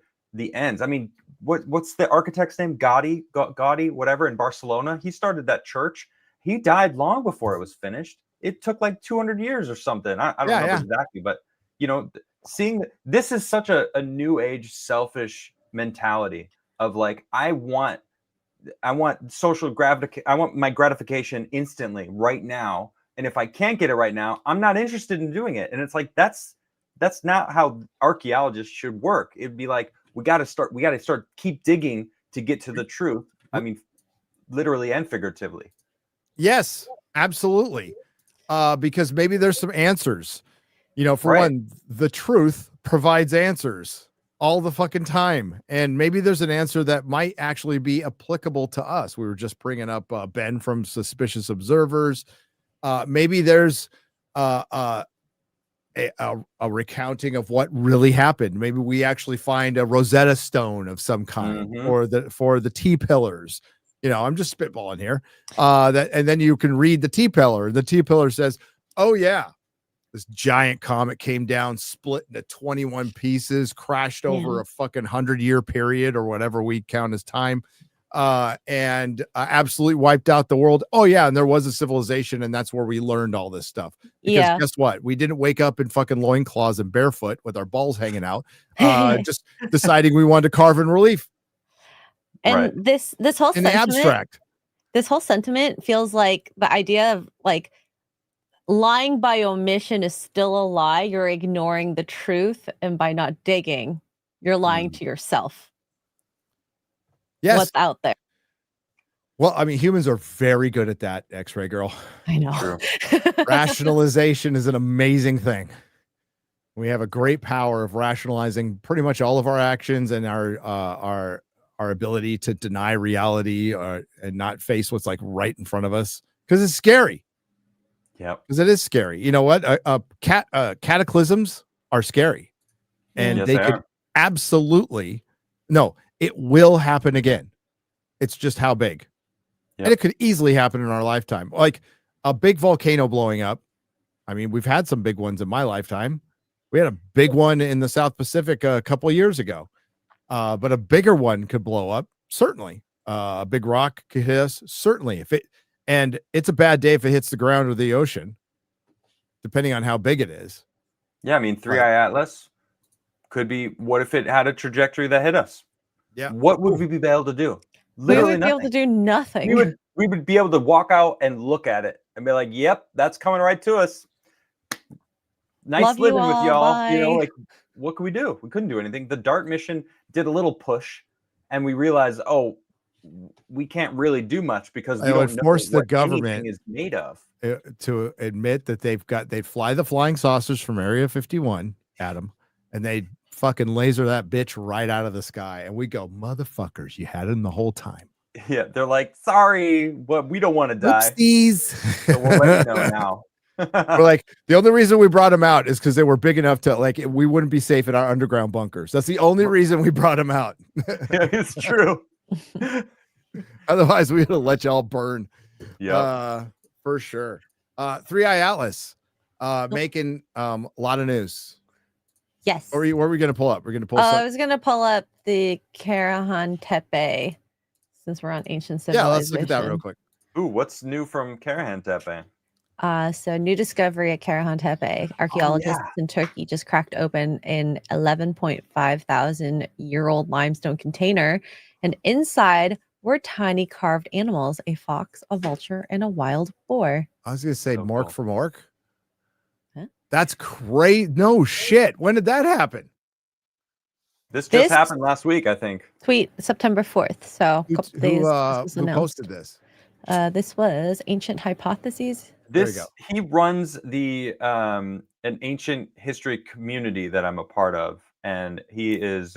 E: ends. I mean, what's the architect's name? Gaudi, whatever, in Barcelona. He started that church. He died long before it was finished. It took like 200 years or something. I don't know exactly, but you know, seeing this is such a new age, selfish mentality of like, I want social gratification. I want my gratification instantly right now. And if I can't get it right now, I'm not interested in doing it. And it's like, that's not how archaeologists should work. It'd be like, we got to start, keep digging to get to the truth. I mean, literally and figuratively.
D: Yes, absolutely. Because maybe there's some answers. You know, for
E: Right.
D: one, the truth provides answers all the fucking time. And maybe there's an answer that might actually be applicable to us. We were just bringing up Ben from Suspicious Observers. Maybe there's a recounting of what really happened. Maybe we actually find a Rosetta Stone of some kind, or for the T pillars. You know, I'm just spitballing here. And then you can read the T pillar. The T pillar says, "Oh yeah, this giant comet came down, split into 21 pieces, crashed over a fucking 100-year period or whatever we count as time, and absolutely wiped out the world. Oh yeah, and there was a civilization, and that's where we learned all this stuff. Because guess what? We didn't wake up in fucking loincloths and barefoot with our balls hanging out, just deciding we wanted to carve in relief."
C: And this whole
D: in the
C: sentiment,
D: abstract,
C: this whole sentiment feels like the idea of like lying by omission is still a lie. You're ignoring the truth, and by not digging, you're lying to yourself.
D: yes.
C: What's out there?
D: Well, I mean, humans are very good at that, X-Ray Girl.
C: I know.
D: Rationalization is an amazing thing. We have a great power of rationalizing pretty much all of our actions and our ability to deny reality and not face what's like right in front of us, because it's scary.
E: Yeah,
D: because it is scary. You know what? Cataclysms are scary, and
E: Yes,
D: they
E: they
D: could
E: are.
D: absolutely it will happen again. It's just how big, and it could easily happen in our lifetime, like a big volcano blowing up. I mean, we've had some big ones in my lifetime. We had a big one in the South Pacific a couple of years ago. But a bigger one could blow up. Certainly. A big rock could hit us. Certainly. And it's a bad day if it hits the ground or the ocean, depending on how big it is.
E: Yeah, I mean, Three-Eye Atlas could be, what if it had a trajectory that hit us?
D: Yeah.
E: What would we be able to do?
C: We
E: Literally
C: would be able to do nothing.
E: We would be able to walk out and look at it and be like, yep, that's coming right to us. Nice
C: Love you
E: living with
C: all,
E: y'all. You know,
C: bye.
E: like, what could we do? We couldn't do anything. The DART mission did a little push, and we realized, oh, we can't really do much because we
D: I would
E: don't know
D: force the
E: what
D: government
E: anything is made of.
D: to admit that they fly the flying saucers from Area 51, Adam, and they fucking laser that bitch right out of the sky. And we go, motherfuckers, you had him the whole time.
E: Yeah, they're like, sorry, but we don't want to die.
D: Oopsies.
E: So we'll let you know now.
D: We're like, the only reason we brought them out is because they were big enough to, like, we wouldn't be safe in our underground bunkers. That's the only reason we brought them out.
E: It's true.
D: Otherwise, we would have let y'all burn.
E: Yeah.
D: For sure. Three-Eye Atlas making a lot of news.
C: Yes.
D: What were we going to pull up? We're going to pull
C: I was going to pull up the Karahan Tepe, since we're on ancient civilization.
D: Yeah, let's look at that real quick.
E: Ooh, what's new from Karahan Tepe?
C: So new discovery at Karahan Tepe. Archaeologists in Turkey just cracked open an 11.5 thousand year old limestone container, and inside were tiny carved animals: a fox, a vulture, and a wild boar.
D: I was going to say
E: So
D: Mork
E: cool.
D: for Mork.
C: Huh?
D: That's great. No shit. When did that happen?
E: This just
C: This-
E: happened last week, I think.
C: Tweet September 4th. So a couple days. This was
D: Who
C: announced.
D: posted this?
C: This was Ancient Hypotheses.
D: There you
E: This
D: go.
E: he runs the an ancient history community that I'm a part of, and he's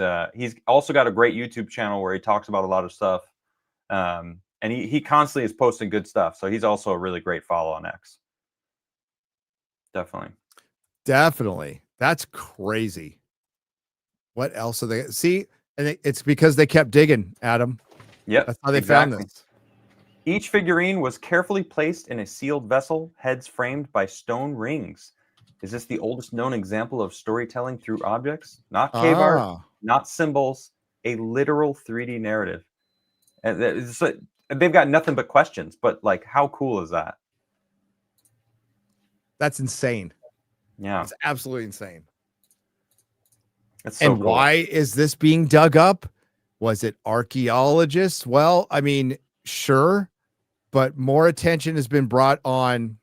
E: also got a great YouTube channel where he talks about a lot of stuff, and he constantly is posting good stuff. So he's also a really great follow on X. Definitely.
D: That's crazy. What else are they see? And it's because they kept digging, Adam.
E: Yep.
D: That's how they found
E: exactly.
D: this.
E: Each figurine was carefully placed in a sealed vessel, heads framed by stone rings. Is this the oldest known example of storytelling through objects? Not cave art, not symbols, a literal 3D narrative. And they've got nothing but questions, but like, how cool is that?
D: That's insane.
E: Yeah.
D: It's absolutely insane.
E: It's so
D: And
E: cool.
D: why is this being dug up? Was it archaeologists? Well, I mean, sure, but more attention has been brought on,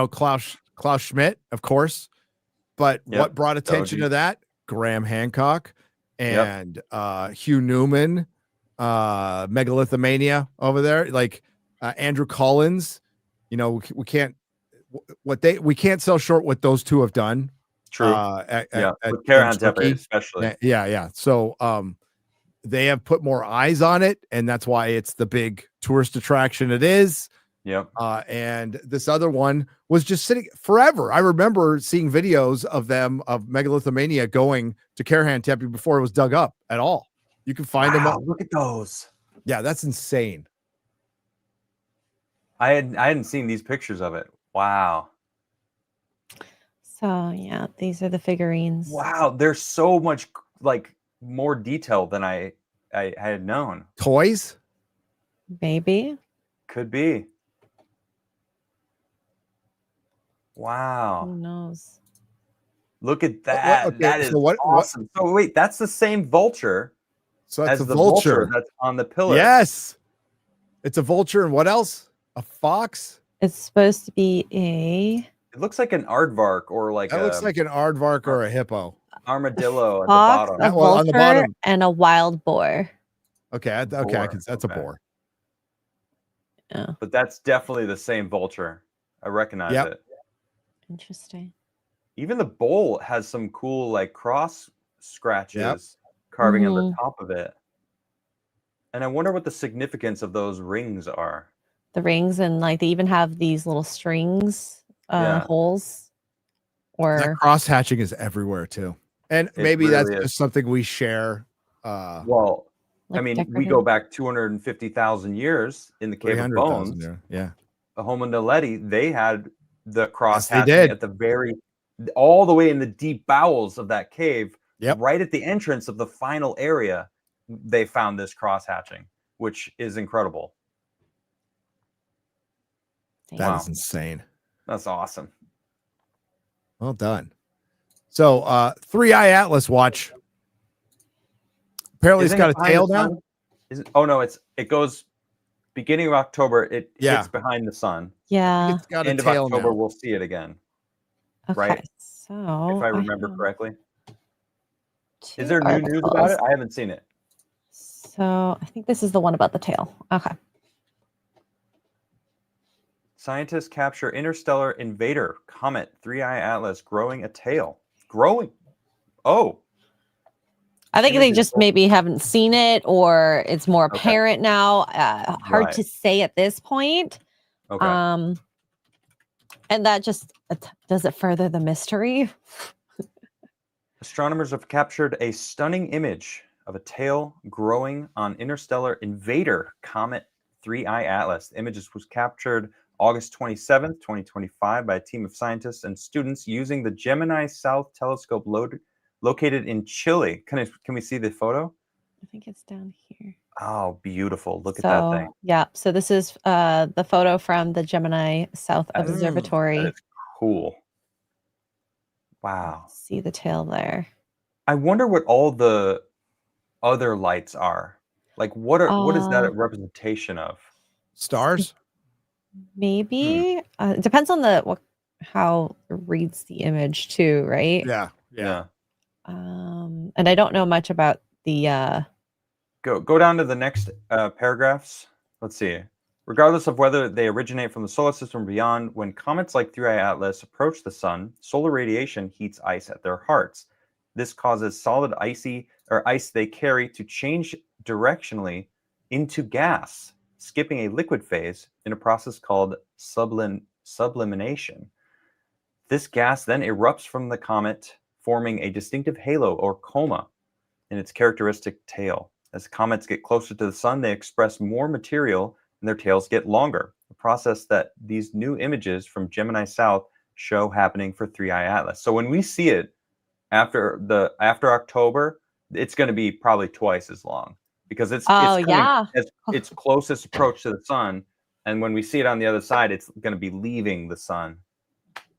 D: Klaus Schmidt, of course. But what brought attention to that? Graham Hancock and Hugh Newman, Megalithomania over there, like Andrew Collins. We can't sell short what those two have done.
E: True. With Karen Tepe especially.
D: Yeah. So they have put more eyes on it, and that's why it's the big tourist attraction it is.
E: Yep.
D: And this other one was just sitting forever. I remember seeing videos of them of Megalithomania going to Karahan Tepe before it was dug up at all. You can find them.
E: Look at those.
D: Yeah, that's insane.
E: I hadn't seen these pictures of it. Wow.
C: So yeah, these are the figurines.
E: Wow, there's so much like more detail than I had known.
D: Toys?
C: Maybe.
E: Could be. Wow.
C: Who knows?
E: Look at that.
D: Okay,
E: that is awesome. So wait, that's the same vulture.
D: So that's
E: as
D: the
E: vulture that's on the pillar.
D: Yes. It's a vulture, and what else? A fox?
C: It's supposed to be a...
E: It looks like an aardvark or like
D: that looks like an aardvark or a hippo.
E: Armadillo at
C: fox,
E: the bottom.
C: A vulture,
D: on the bottom.
C: And a wild boar.
D: Okay, that's a boar.
C: Yeah.
E: But that's definitely the same vulture. I recognize it.
C: Interesting.
E: Even the bowl has some cool like cross scratches carving on the top of it. And I wonder what the significance of those rings are.
C: The rings, and like they even have these little strings, holes. Or
D: that cross hatching is everywhere too. And maybe that's just something we share.
E: Well, like I mean, we go back 250,000 years in the Cave of Bones.
D: Yeah.
E: The Homo naledi, they had the cross hatching at the all the way in the deep bowels of that cave. Right at the entrance of the final area, they found this cross hatching, which is incredible.
D: That is insane.
E: That's awesome.
D: Well done. So 3i Atlas watch. Apparently it's got a tail now.
E: It goes beginning of October. It hits behind the sun.
C: Yeah.
D: It's got
E: End
D: a tail
E: of October,
D: now.
E: we'll see it again.
C: Okay,
E: right?
C: So
E: if I remember correctly. Is there new news about it? I haven't seen it.
C: So I think this is the one about the tail. Okay.
E: Scientists capture interstellar invader comet 3i Atlas growing a tail. Growing. Oh.
C: I think they just maybe haven't seen it, or it's more apparent now. Hard to say at this point.
E: Okay.
C: And that just does it further the mystery.
E: Astronomers have captured a stunning image of a tail growing on interstellar invader comet 3i Atlas. The image was captured August 27th, 2025 by a team of scientists and students using the Gemini South telescope located in Chile. Can we see the photo?
C: I think it's down here.
E: Oh, beautiful. Look at that thing.
C: Yeah. So this is the photo from the Gemini South Observatory.
E: That is cool. Wow.
C: See the tail there.
E: I wonder what all the other lights are. Like what is that a representation of?
D: Stars?
C: Maybe. It depends on how it reads the image too, right?
E: Yeah.
C: And I don't know much about the
E: Go down to the next paragraphs. Let's see. Regardless of whether they originate from the solar system or beyond, when comets like 3i Atlas approach the sun, solar radiation heats ice at their hearts. This causes solid ice they carry to change directionally into gas, skipping a liquid phase in a process called sublimation. This gas then erupts from the comet, forming a distinctive halo or coma in its characteristic tail. As comets get closer to the sun, they express more material and their tails get longer, a process that these new images from Gemini South show happening for 3i Atlas. So when we see it after October, it's going to be probably twice as long because it's coming its closest approach to the sun, and when we see it on the other side, it's going to be leaving the sun.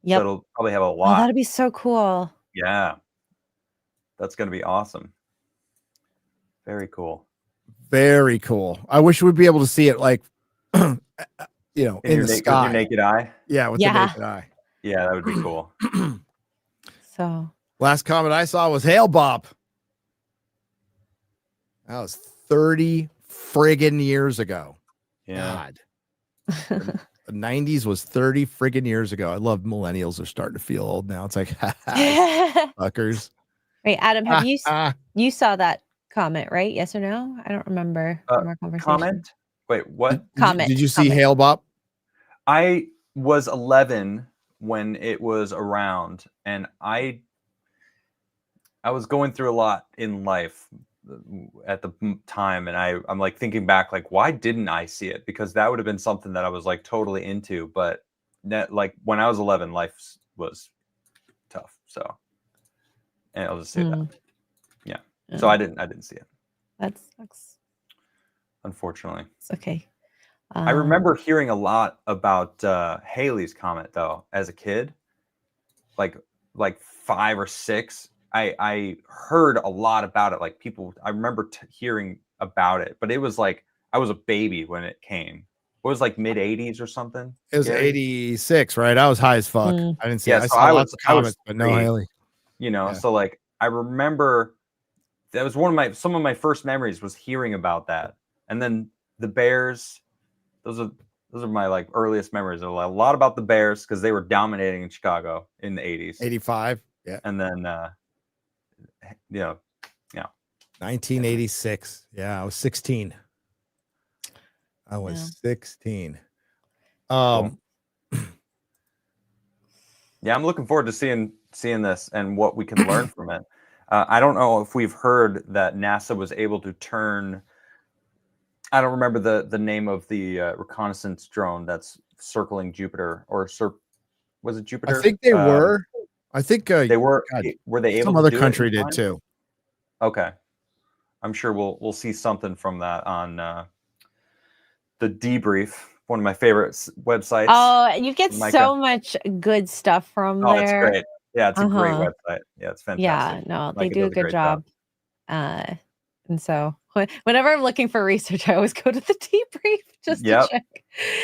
C: Yep.
E: So it'll probably have a lot.
C: Oh, that'd be so cool.
E: Yeah. That's going to be awesome. Very cool.
D: Very cool. I wish we'd be able to see it like, in the
E: With
D: sky.
E: your naked eye.
D: Yeah, with the naked eye.
E: Yeah, that would be cool.
C: So
D: Last comet I saw was Hail Bob. That was 30 friggin' years ago.
E: Yeah.
D: God. The 90s was 30 friggin' years ago. I love millennials are starting to feel old now. It's like, fuckers.
C: Wait, Adam, have you saw that comment, right? Yes or no? I don't remember from our conversation.
E: Comment? Wait, what?
C: Comment.
D: Did you see
C: comment.
D: Hail Bob?
E: I was 11 when it was around, and I was going through a lot in life at the time, and I'm like thinking back, like, why didn't I see it? Because that would have been something that I was like totally into. But like when I was 11, life was tough. So, and I'll just say that. Yeah. So I didn't see it.
C: That sucks.
E: Unfortunately.
C: It's okay.
E: I remember hearing a lot about Halley's Comet though as a kid, like 5 or 6. I heard a lot about it. Like people, I remember hearing about it, but it was like I was a baby when it came. It was like mid 80s or something.
D: It was 86, right? I was high as fuck. I didn't see it. I saw lots of comets, but no Haley.
E: So like I remember that was some of my first memories was hearing about that. And then the bears, those are my like earliest memories. A lot about the bears because they were dominating in Chicago in the 80s.
D: 85. Yeah.
E: And then
D: 1986. Yeah, I was 16. I was 16.
E: Cool. Yeah, I'm looking forward to seeing this and what we can learn from it. I don't know if we've heard that NASA was able to turn. I don't remember the name of the reconnaissance drone that's circling Jupiter, or was it Jupiter?
D: I think they were. I think
E: they were. Were they able?
D: Some other
E: to do
D: country
E: it
D: did too.
E: Okay, I'm sure we'll see something from that on the debrief. One of my favorite websites.
C: Oh, you get so much good stuff from there.
E: It's great. Yeah, it's a great website. Yeah, it's fantastic.
C: Yeah, no, they do a good job. And so whenever I'm looking for research, I always go to the debrief just to check.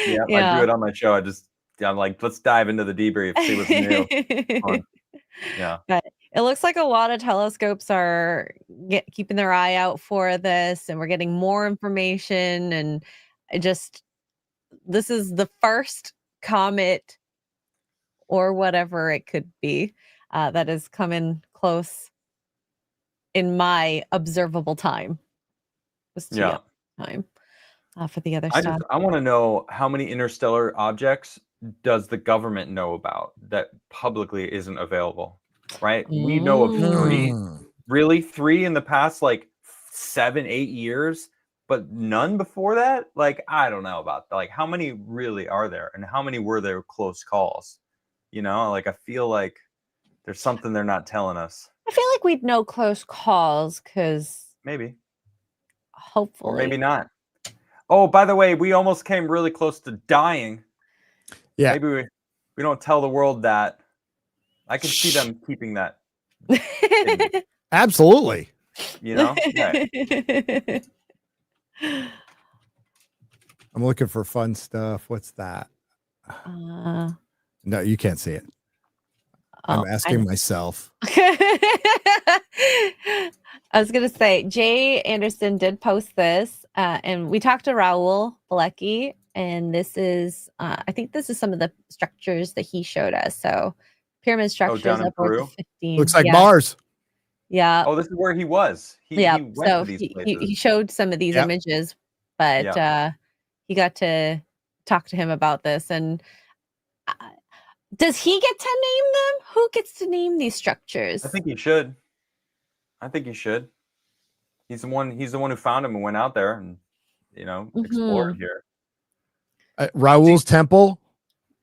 E: Yeah, I do it on my show. I'm like, let's dive into the debrief, see what's new. Yeah. But
C: it looks like a lot of telescopes are keeping their eye out for this, and we're getting more information. And this is the first comet or whatever it could be that is coming close in my observable time. Time for the other stuff.
E: I want to know how many interstellar objects does the government know about that publicly isn't available, right? We know of 3. Really? 3 in the past like 7-8 years, but none before that? Like, I don't know about that. Like, how many really are there, and how many were there close calls? Like I feel like there's something they're not telling us.
C: I feel like we'd know close calls because
E: maybe,
C: hopefully,
E: or maybe not. Oh, by the way, we almost came really close to dying.
D: Yeah,
E: maybe we don't tell the world that. I can see them keeping that.
D: Absolutely.
E: Right.
D: I'm looking for fun stuff. What's that? No, you can't see it. I'm asking myself.
C: I was going to say, Jay Anderson did post this, and we talked to Raul Balecki, and this is, I think this is some of the structures that he showed us. So pyramid structures
E: down in
C: upwards
E: Peru?
C: of 15.
D: Looks like Mars.
C: Yeah.
E: Oh, this is where he was. He went to these places.
C: He showed some of these images, but he got to talk to him about this. And does he get to name them? Who gets to name these structures?
E: I think he should. He's the one who found him and went out there and explored here.
D: Raul's Temple.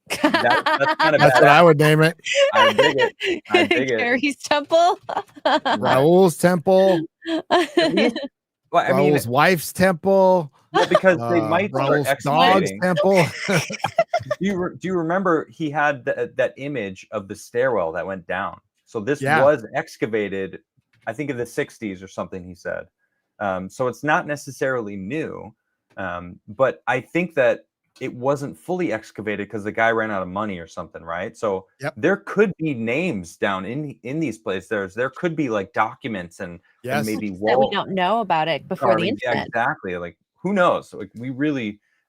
E: That's kind of
D: that's what I would name it.
E: I dig it.
C: Gary's Temple.
D: Raul's Temple. Raul's wife's temple.
E: Well, because they might
D: Raul's
E: start
D: dog's
E: excavating.
D: temple.
E: Do you remember he had that image of the stairwell that went down? So this was excavated, I think in the 60s or something, he said. So it's not necessarily new. But I think that it wasn't fully excavated because the guy ran out of money or something, right? So there could be names down in these places. There could be like documents and maybe
C: that we don't know about it before the internet.
E: Yeah, exactly. Like who knows? Like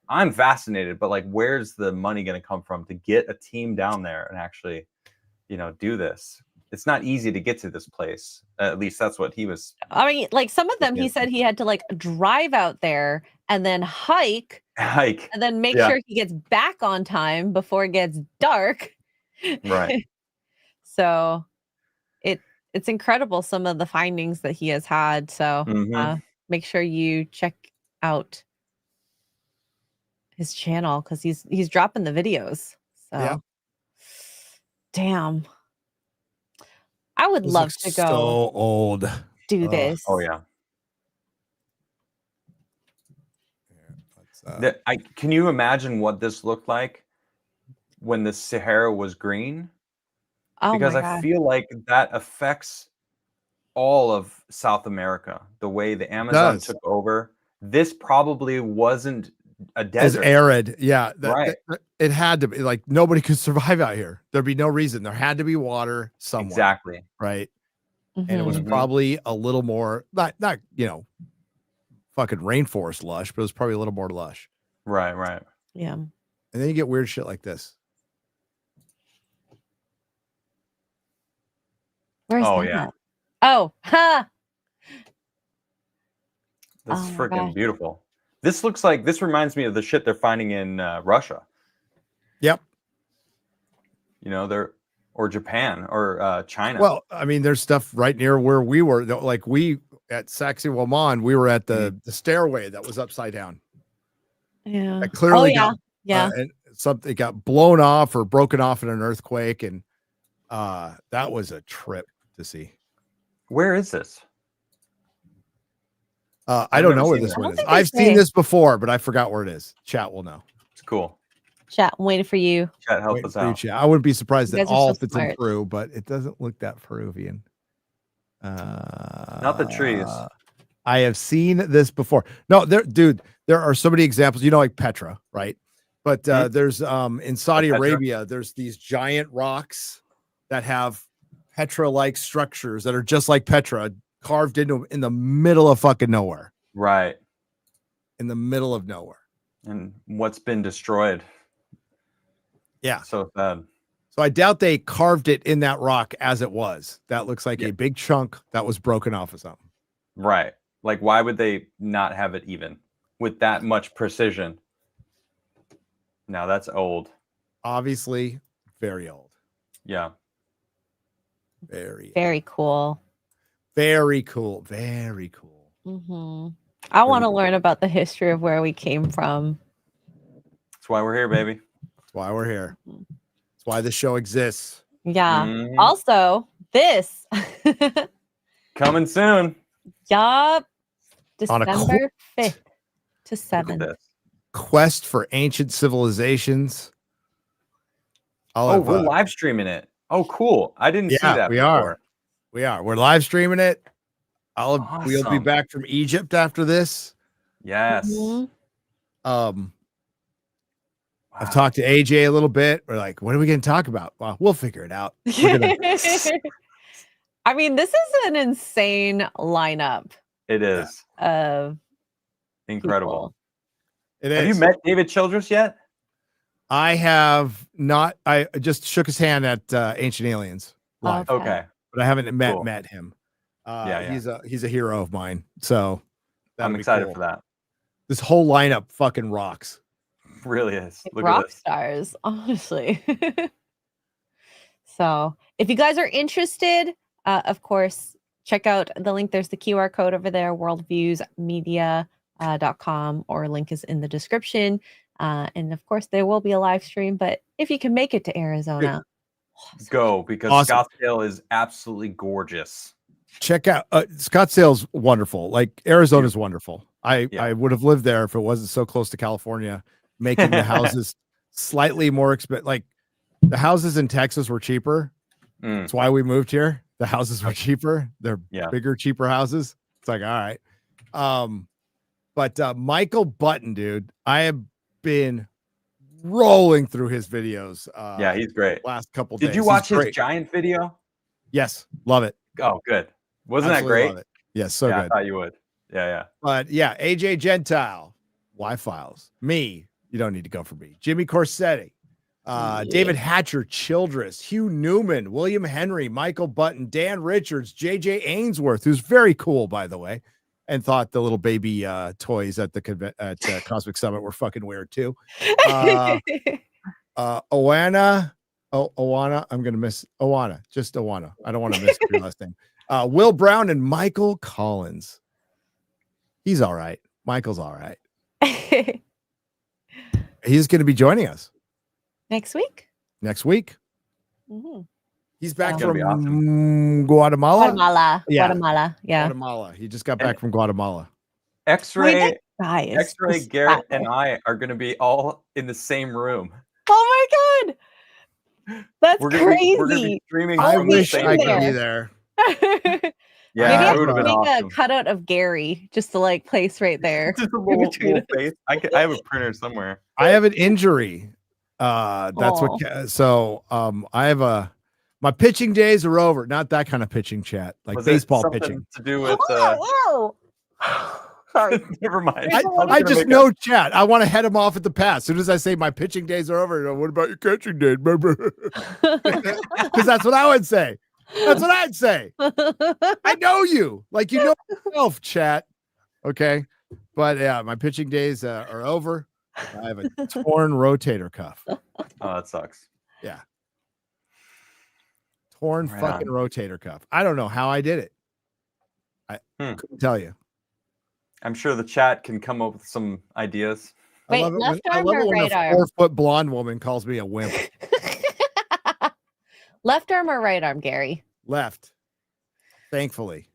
E: I'm fascinated, but like where's the money going to come from to get a team down there and actually, do this? It's not easy to get to this place. At least that's what he was.
C: I mean, like some of them, he said he had to like drive out there and then hike, and then make sure he gets back on time before it gets dark.
E: Right.
C: So it's incredible, some of the findings that he has had. So make sure you check out his channel because he's dropping the videos. So damn. I would love to go
D: so old.
C: Do this.
E: Oh yeah. Can you imagine what this looked like when the Sahara was green? Because I feel like that affects all of South America. The way the Amazon took over, this probably wasn't a desert.
D: As arid, yeah.
E: Right.
D: It had to be like nobody could survive out here. There'd be no reason. There had to be water somewhere.
E: Exactly.
D: Right. And it was probably a little more not fucking rainforest lush, but it was probably a little more lush.
E: Right.
C: Yeah.
D: And then you get weird shit like this.
C: Where's that?
E: Yeah.
C: Oh, ha!
E: That's freaking beautiful. This reminds me of the shit they're finding in Russia.
D: Yep.
E: Or Japan or China.
D: Well, I mean, there's stuff right near where we were. Like we at Sacsayhuaman, we were at the stairway that was upside down.
C: Yeah.
D: That clearly
C: and
D: something got blown off or broken off in an earthquake, and that was a trip to see.
E: Where is this?
D: I don't know where this one is. I've seen this before, but I forgot where it is. Chat will know.
E: It's cool.
C: Chat, I'm waiting for you.
E: Chat, help us out.
D: I wouldn't be surprised at all if it's
C: smart.
D: in Peru, but it doesn't look that Peruvian.
E: Not the trees.
D: I have seen this before. No, there are so many examples. Like Petra, right? But there's in Saudi Arabia, there's these giant rocks that have Petra-like structures that are just like Petra, carved into in the middle of fucking nowhere.
E: Right.
D: In the middle of nowhere.
E: And what's been destroyed.
D: Yeah.
E: So sad.
D: So I doubt they carved it in that rock as it was. That looks like a big chunk that was broken off of something.
E: Right. Like, why would they not have it even with that much precision? Now that's old.
D: Obviously, very old.
E: Yeah.
C: Very cool.
D: Very cool. Very cool.
C: I want to learn about the history of where we came from.
E: That's why we're here, baby.
D: That's why we're here. That's why this show exists.
C: Yeah. Also, this
E: coming soon.
C: Yup. December 5th to 7th.
D: Quest for Ancient Civilizations.
E: We're live streaming it. Oh, cool. I didn't see that before.
D: We are. We're live streaming it.
E: Awesome.
D: We'll be back from Egypt after this.
E: Yes.
D: I've talked to AJ a little bit. We're like, what are we going to talk about? Well, we'll figure it out.
C: I mean, this is an insane lineup.
E: It is.
C: Of
E: incredible.
D: It is.
E: Have you met David Childress yet?
D: I have not. I just shook his hand at Ancient Aliens live.
E: Okay.
D: But I haven't met him. He's a hero of mine. So
E: I'm excited for that.
D: This whole lineup fucking rocks.
E: Really is.
C: Look rock stars, honestly. So if you guys are interested, of course, check out the link. There's the QR code over there, worldviewsmedia.com, or link is in the description. And of course, there will be a live stream. But if you can make it to Arizona,
E: go, because Scottsdale is absolutely gorgeous.
D: Check out Scottsdale's wonderful. Like Arizona's wonderful. I would have lived there if it wasn't so close to California, making the houses slightly more expensive. Like the houses in Texas were cheaper. That's why we moved here. The houses were cheaper. They're bigger, cheaper houses. It's like, all right. But Michael Button, dude, I have been rolling through his videos.
E: Yeah, he's great.
D: Last couple days.
E: Did you watch his giant video?
D: Yes, love it.
E: Oh, good. Wasn't
D: Absolutely
E: that great?
D: love it. Yes, so
E: yeah,
D: good.
E: I thought you would. Yeah.
D: But yeah, AJ Gentile, Y-Files, me. You don't need to go for me. Jimmy Corsetti, David Hatcher, Childress, Hugh Newman, William Henry, Michael Button, Dan Richards, JJ Ainsworth, who's very cool, by the way, and thought the little baby toys at the Cosmic Summit were fucking weird too. Owana, I'm gonna miss Owana, just Owana. I don't want to miss your last name. Will Brown and Michael Collins. He's all right. Michael's all right. He's going to be joining us
C: Next week.
D: Mm-hmm. He's back
E: That's gonna
D: from
E: be awesome.
D: Guatemala. Yeah.
C: Guatemala. Yeah.
D: Guatemala. He just got back from Guatemala.
E: X-Ray,
C: Guys.
E: Garrett, and I are going to be all in the same room.
C: Oh my god. That's
E: We're
C: crazy.
E: gonna be streaming.
D: I
E: from the
D: wish
E: same
D: I could
E: room.
D: be there.
E: Yeah,
C: Maybe I
E: it would have
C: have
E: been
C: to make
E: awesome.
C: a cutout of Gary just to like place right there.
E: Just a
C: in
E: little
C: between us.
E: face. I have a printer somewhere.
D: I have an injury. That's what. So I have my pitching days are over. Not that kind of pitching, chat. Like
E: Was it
D: baseball
E: something
D: pitching.
E: to do with.
C: Oh,
E: Sorry, never mind.
D: I just know chat. I want to head him off at the pass. As soon as I say my pitching days are over, what about your catching days? Because that's what I would say. That's what I'd say. I know you. Like you know yourself, chat. Okay. But yeah, my pitching days are over. I have a torn rotator cuff.
E: Oh, that sucks.
D: Yeah. Torn
E: Right
D: fucking
E: on.
D: rotator cuff. I don't know how I did it. I couldn't tell you.
E: I'm sure the chat can come up with some ideas.
C: Wait,
D: I love it
C: left
D: I
C: arm
D: love
C: or
D: it when
C: right
D: a
C: arm?
D: 4-foot blonde woman calls me a wimp.
C: Left arm or right arm, Gary?
D: Left. Thankfully.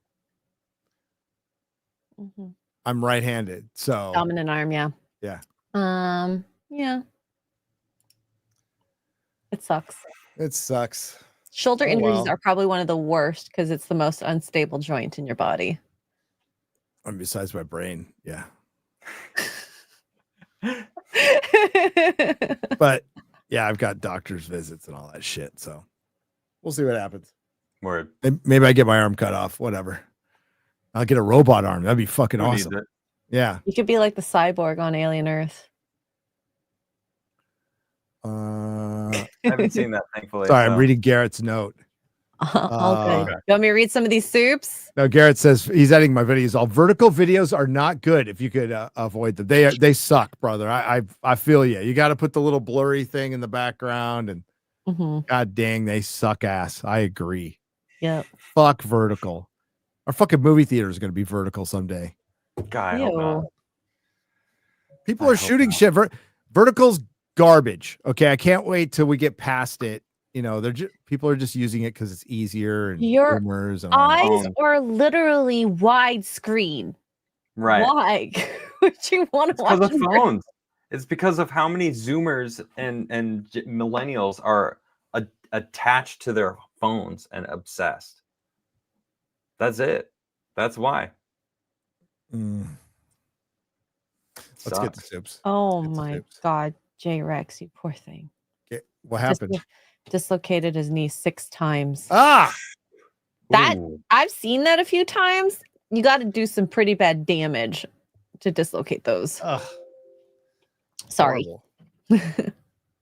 C: Mhm.
D: I'm right-handed. So
C: Dominant arm, yeah.
D: Yeah.
C: Yeah. It sucks.
D: it sucks.
C: Shoulder
D: Oh,
C: injuries
D: well.
C: are probably one of the worst because it's the most unstable joint in your body.
D: And besides my brain, yeah. But yeah, I've got doctor's visits and all that shit. So we'll see what happens.
E: Word.
D: Maybe I get my arm cut off. Whatever. I'll get a robot arm. That'd be fucking
E: Who needs
D: awesome.
E: it?
D: Yeah.
C: You could be like the cyborg on Alien Earth.
E: I haven't seen that, thankfully.
D: Sorry,
E: so-
D: I'm reading Garrett's note.
C: All good.
E: okay.
C: You want me to read some of these soups?
D: No, Garrett says he's editing my videos. All vertical videos are not good if you could avoid them. They suck, brother. I feel you. You got to put the little blurry thing in the background, and god dang, they suck ass. I agree.
C: Yep.
D: Fuck vertical. Our fucking movie theater is going to be vertical someday.
E: God, I hope not.
D: People
E: I
D: are
E: hope
D: shooting
E: not.
D: shit. Vertical's garbage. Okay, I can't wait till we get past it. You know, people are just using it because it's easier and
C: Your
D: boomers and all that.
C: Eyes are literally widescreen.
E: Right.
C: Why would you want
E: It's
C: to watch
E: because of
C: a
E: phones. It's because of how many Zoomers and millennials are attached to their phones and obsessed. That's it. That's why.
D: Mm. Let's get the
E: Sucks.
D: soups.
C: Oh
D: Get the
C: my
D: soups.
C: God, J Rex, you poor thing.
D: What happened?
C: Dislocated his knee 6 times.
D: Ah,
C: That
E: Ooh.
C: I've seen that a few times. You got to do some pretty bad damage to dislocate those.
D: ugh,
C: Sorry.
D: horrible.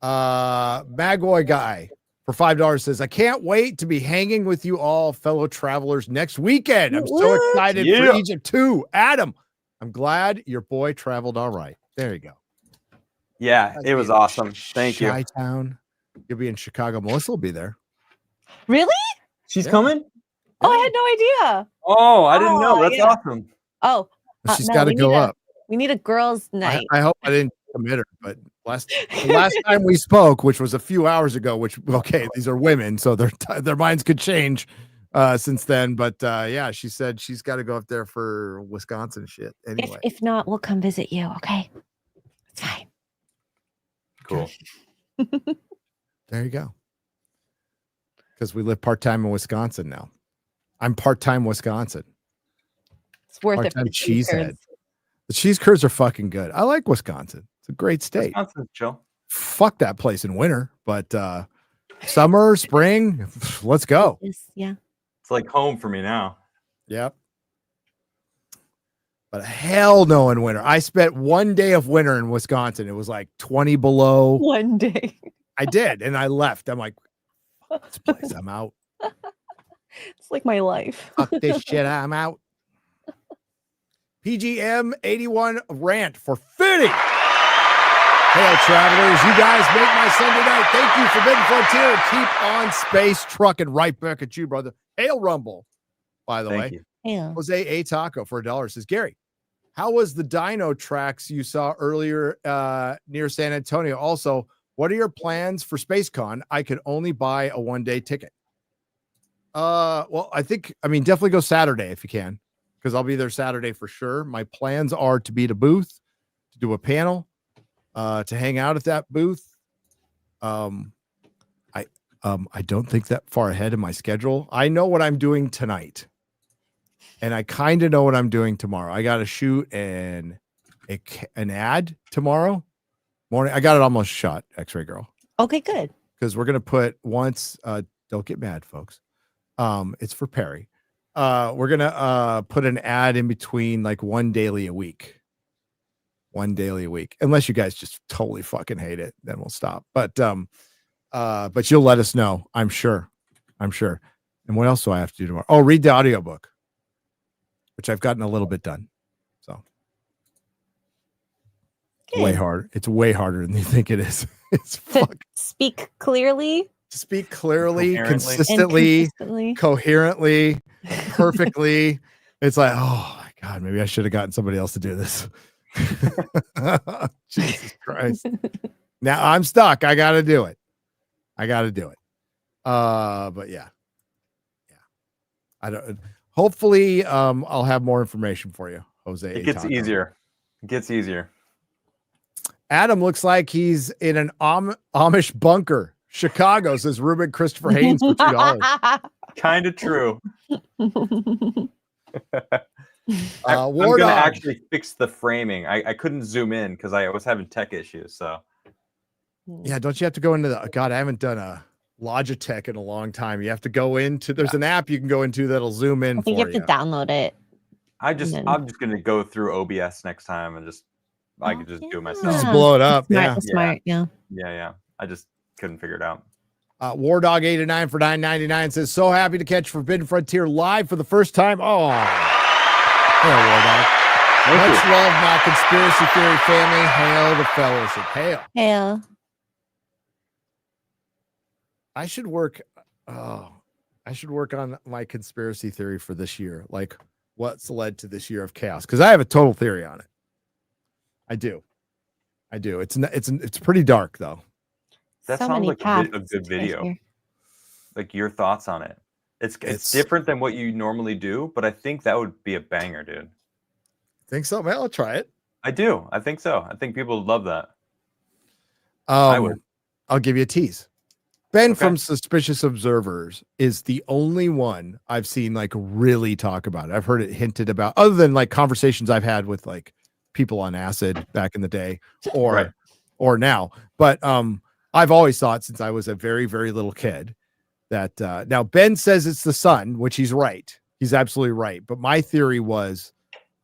D: Magoy guy for $5 says, I can't wait to be hanging with you all fellow travelers next weekend. I'm so
C: What?
D: excited
E: Yeah.
D: for Egypt too. Adam, I'm glad your boy traveled all right. There you go.
E: Yeah, it was awesome. Thank you.
D: Chi-town. You'll be in Chicago. Melissa will be there.
C: Really?
E: She's
D: Yeah.
E: coming?
C: Oh, I had no idea.
E: Oh, I didn't know.
C: Oh,
E: That's
C: yeah.
E: awesome.
C: Oh,
D: She's
C: no,
D: got to
C: we
D: go
C: need
D: up.
C: we need a girls' night.
D: I hope I didn't commit her, but the last time we spoke, which was a few hours ago, which okay, these are women, so their minds could change since then. But yeah, she said she's got to go up there for Wisconsin shit. Anyway,
C: If not, we'll come visit you. Okay, it's fine.
E: Cool.
D: there you go. Because we live part time in Wisconsin now. I'm part time Wisconsin.
C: It's worth it for
D: Part-time
C: the cheese
D: cheesehead.
C: curds.
D: The cheese curds are fucking good. I like Wisconsin. It's a great state.
E: Wisconsin's chill.
D: Fuck that place in winter, but summer, spring, let's go.
C: Yeah.
E: It's like home for me now.
D: Yep. But hell no in winter. I spent one day of winter in Wisconsin. It was like 20 below.
C: One day.
D: I did, and I left. I'm like, fuck this place. I'm out.
C: It's like my life.
D: Fuck this shit. I'm out. PGM 81 rant for Fitty. Hail travelers, you guys make my Sunday night. Thank you, Forbidden Frontier. Keep on space trucking right back at you, brother. Hail Rumble, by the way.
E: Thank you.
C: Yeah.
D: Jose A. Taco for $1 says, Gary, how was the dino tracks you saw earlier near San Antonio? Also, what are your plans for SpaceCon? I could only buy a one-day ticket. Well, definitely go Saturday if you can, because I'll be there Saturday for sure. My plans are to be at a booth, to do a panel, to hang out at that booth. I don't think that far ahead in my schedule. I know what I'm doing tonight, and I kind of know what I'm doing tomorrow. I got to shoot an ad tomorrow morning. I got it almost shot, X-Ray Girl,
C: Okay, good.
D: because we're gonna put once. Don't get mad, folks. It's for Perry. We're gonna put an ad in between, like one daily a week. Unless you guys just totally fucking hate it, then we'll stop. But you'll let us know. I'm sure. And what else do I have to do tomorrow? Oh, read the audiobook, which I've gotten a little bit done. So way
C: Good.
D: hard. It's way harder than you think it is. It's
C: To speak clearly
D: to speak clearly,
E: Coherently.
D: consistently,
C: and consistently.
D: coherently, perfectly. It's like, oh my God, maybe I should have gotten somebody else to do this. Jesus Christ. Now I'm stuck. I got to do it. But yeah. I don't, hopefully, I'll have more information for you, Jose.
E: It gets
D: Taco.
E: easier.
D: Adam looks like he's in an Amish bunker. Chicago, says Ruben Christopher Haynes for $2.
E: Kind of true. I'm
D: War
E: gonna
D: Dog.
E: actually fix the framing. I couldn't zoom in because I was having tech issues. So
D: Yeah, don't you have to go into the God? I haven't done a Logitech in a long time. You have to go into. There's an app you can go into that'll zoom in
C: I think
D: for
C: you have to download it.
E: I'm just gonna go through OBS next time and I could just do it myself.
D: Just blow it up.
C: Smart,
D: Yeah.
C: that's smart. Yeah.
E: Yeah. I just couldn't figure it out.
D: War Dog 89 for $9.99 says, so happy to catch Forbidden Frontier live for the first time. Oh, hail War Dog. Much love, my conspiracy theory family. Hail the fellowship. Hail.
C: Yeah.
D: I should work on my conspiracy theory for this year. Like what's led to this year of chaos? Because I have a total theory on it. I do. It's pretty dark though.
E: That
C: So
E: sounds
C: many
E: like a
C: paths
E: good
C: to get
E: video.
C: here.
E: Like your thoughts on it. It's different than what you normally do, but I think that would be a banger, dude.
D: Think so? Well, I'll try it.
E: I do. I think so. I think people would love that. I would.
D: I'll give you a tease. Ben
E: Okay.
D: from Suspicious Observers is the only one I've seen like really talk about it. I've heard it hinted about, other than like conversations I've had with like people on acid back in the day or now. But I've always thought since I was a very, very little kid that now Ben says it's the sun, which he's right. He's absolutely right. But my theory was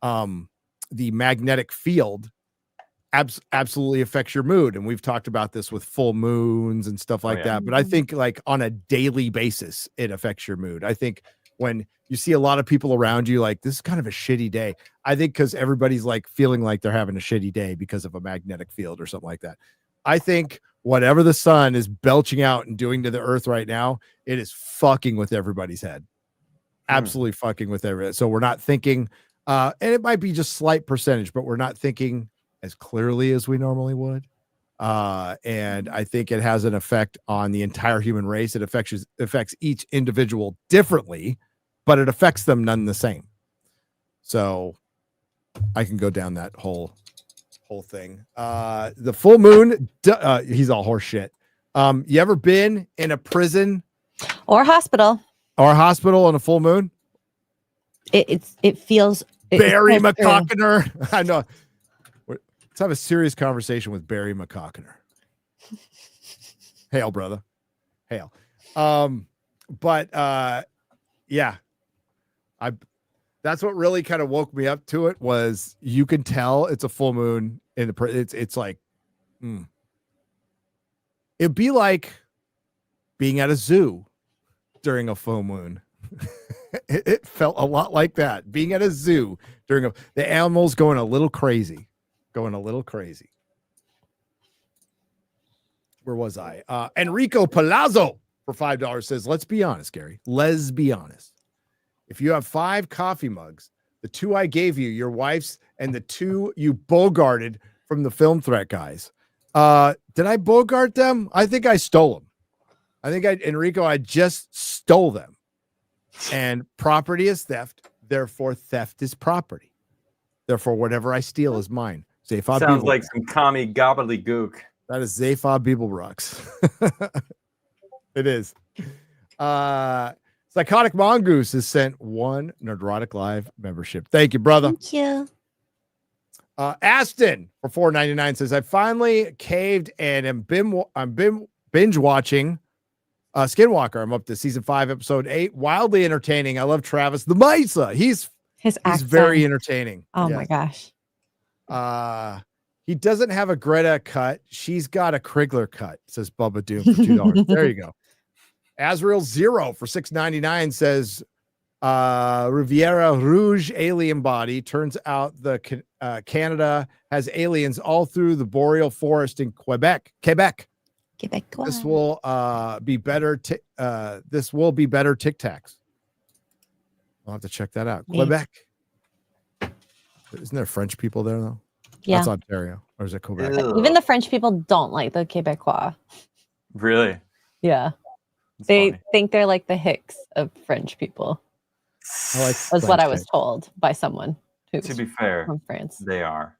D: the magnetic field absolutely affects your mood. And we've talked about this with full moons and stuff like that. But I think like on a daily basis, it affects your mood. I think when you see a lot of people around you, like this is kind of a shitty day. I think because everybody's like feeling like they're having a shitty day because of a magnetic field or something like that. I think whatever the sun is belching out and doing to the earth right now, it is fucking with everybody's head. Absolutely fucking with everything. So we're not thinking, and it might be just slight percentage, but we're not thinking as clearly as we normally would. And I think it has an effect on the entire human race. It affects each individual differently, but it affects them none the same. So I can go down that whole thing. The full moon, he's all horse shit. You ever been in a prison
C: Or hospital.
D: or a hospital on a full moon?
C: It feels
D: Barry
C: so true.
D: McCockiner. I know. Let's have a serious conversation with Barry McCockiner. Hail, brother. Hail. But yeah. That's what really kind of woke me up to it was you can tell it's a full moon in the it's like it'd be like being at a zoo during a full moon. It felt a lot like that. Being at a zoo during the animals going a little crazy. Where was I? Enrico Palazzo for $5 says, let's be honest, Gary. Let's be honest. If you have 5 coffee mugs, the 2 I gave you, your wife's, and the 2 you bogarted from the film threat guys, did I bogart them? I think I stole them. Enrico, I just stole them. And property is theft. Therefore, theft is property. Therefore, whatever I steal is mine.
E: Sounds like some commie gobbledygook.
D: That is Zaphod Beeblebrox. It is. Psychotic Mongoose has sent 1 Nerdrotic Live membership. Thank you, brother.
C: Thank you.
D: Aston for $4.99 says, I finally caved and I'm binge watching Skinwalker. I'm up to season 5, episode 8. Wildly entertaining. I love Travis the Misa. He's very entertaining.
C: Oh my gosh.
D: He doesn't have a Greta cut. She's got a Crigler cut, says Bubba Doom for $2. There you go. Azrael Zero for $6.99 says Riviera Rouge alien body. Turns out the Canada has aliens all through the boreal forest in Quebec. This will be better. This will be better Tic Tacs. I'll have to check that out.
C: Yeah.
D: Quebec. Isn't there French people there though?
C: Yeah.
D: That's Ontario, or is it Quebec?
C: Even the French people don't like the Quebecois.
E: Really?
C: Yeah.
E: That's
C: They
E: funny.
C: think they're like the Hicks of French people. Was what I was told by someone who's
E: To be fair,
C: from France.
E: they are.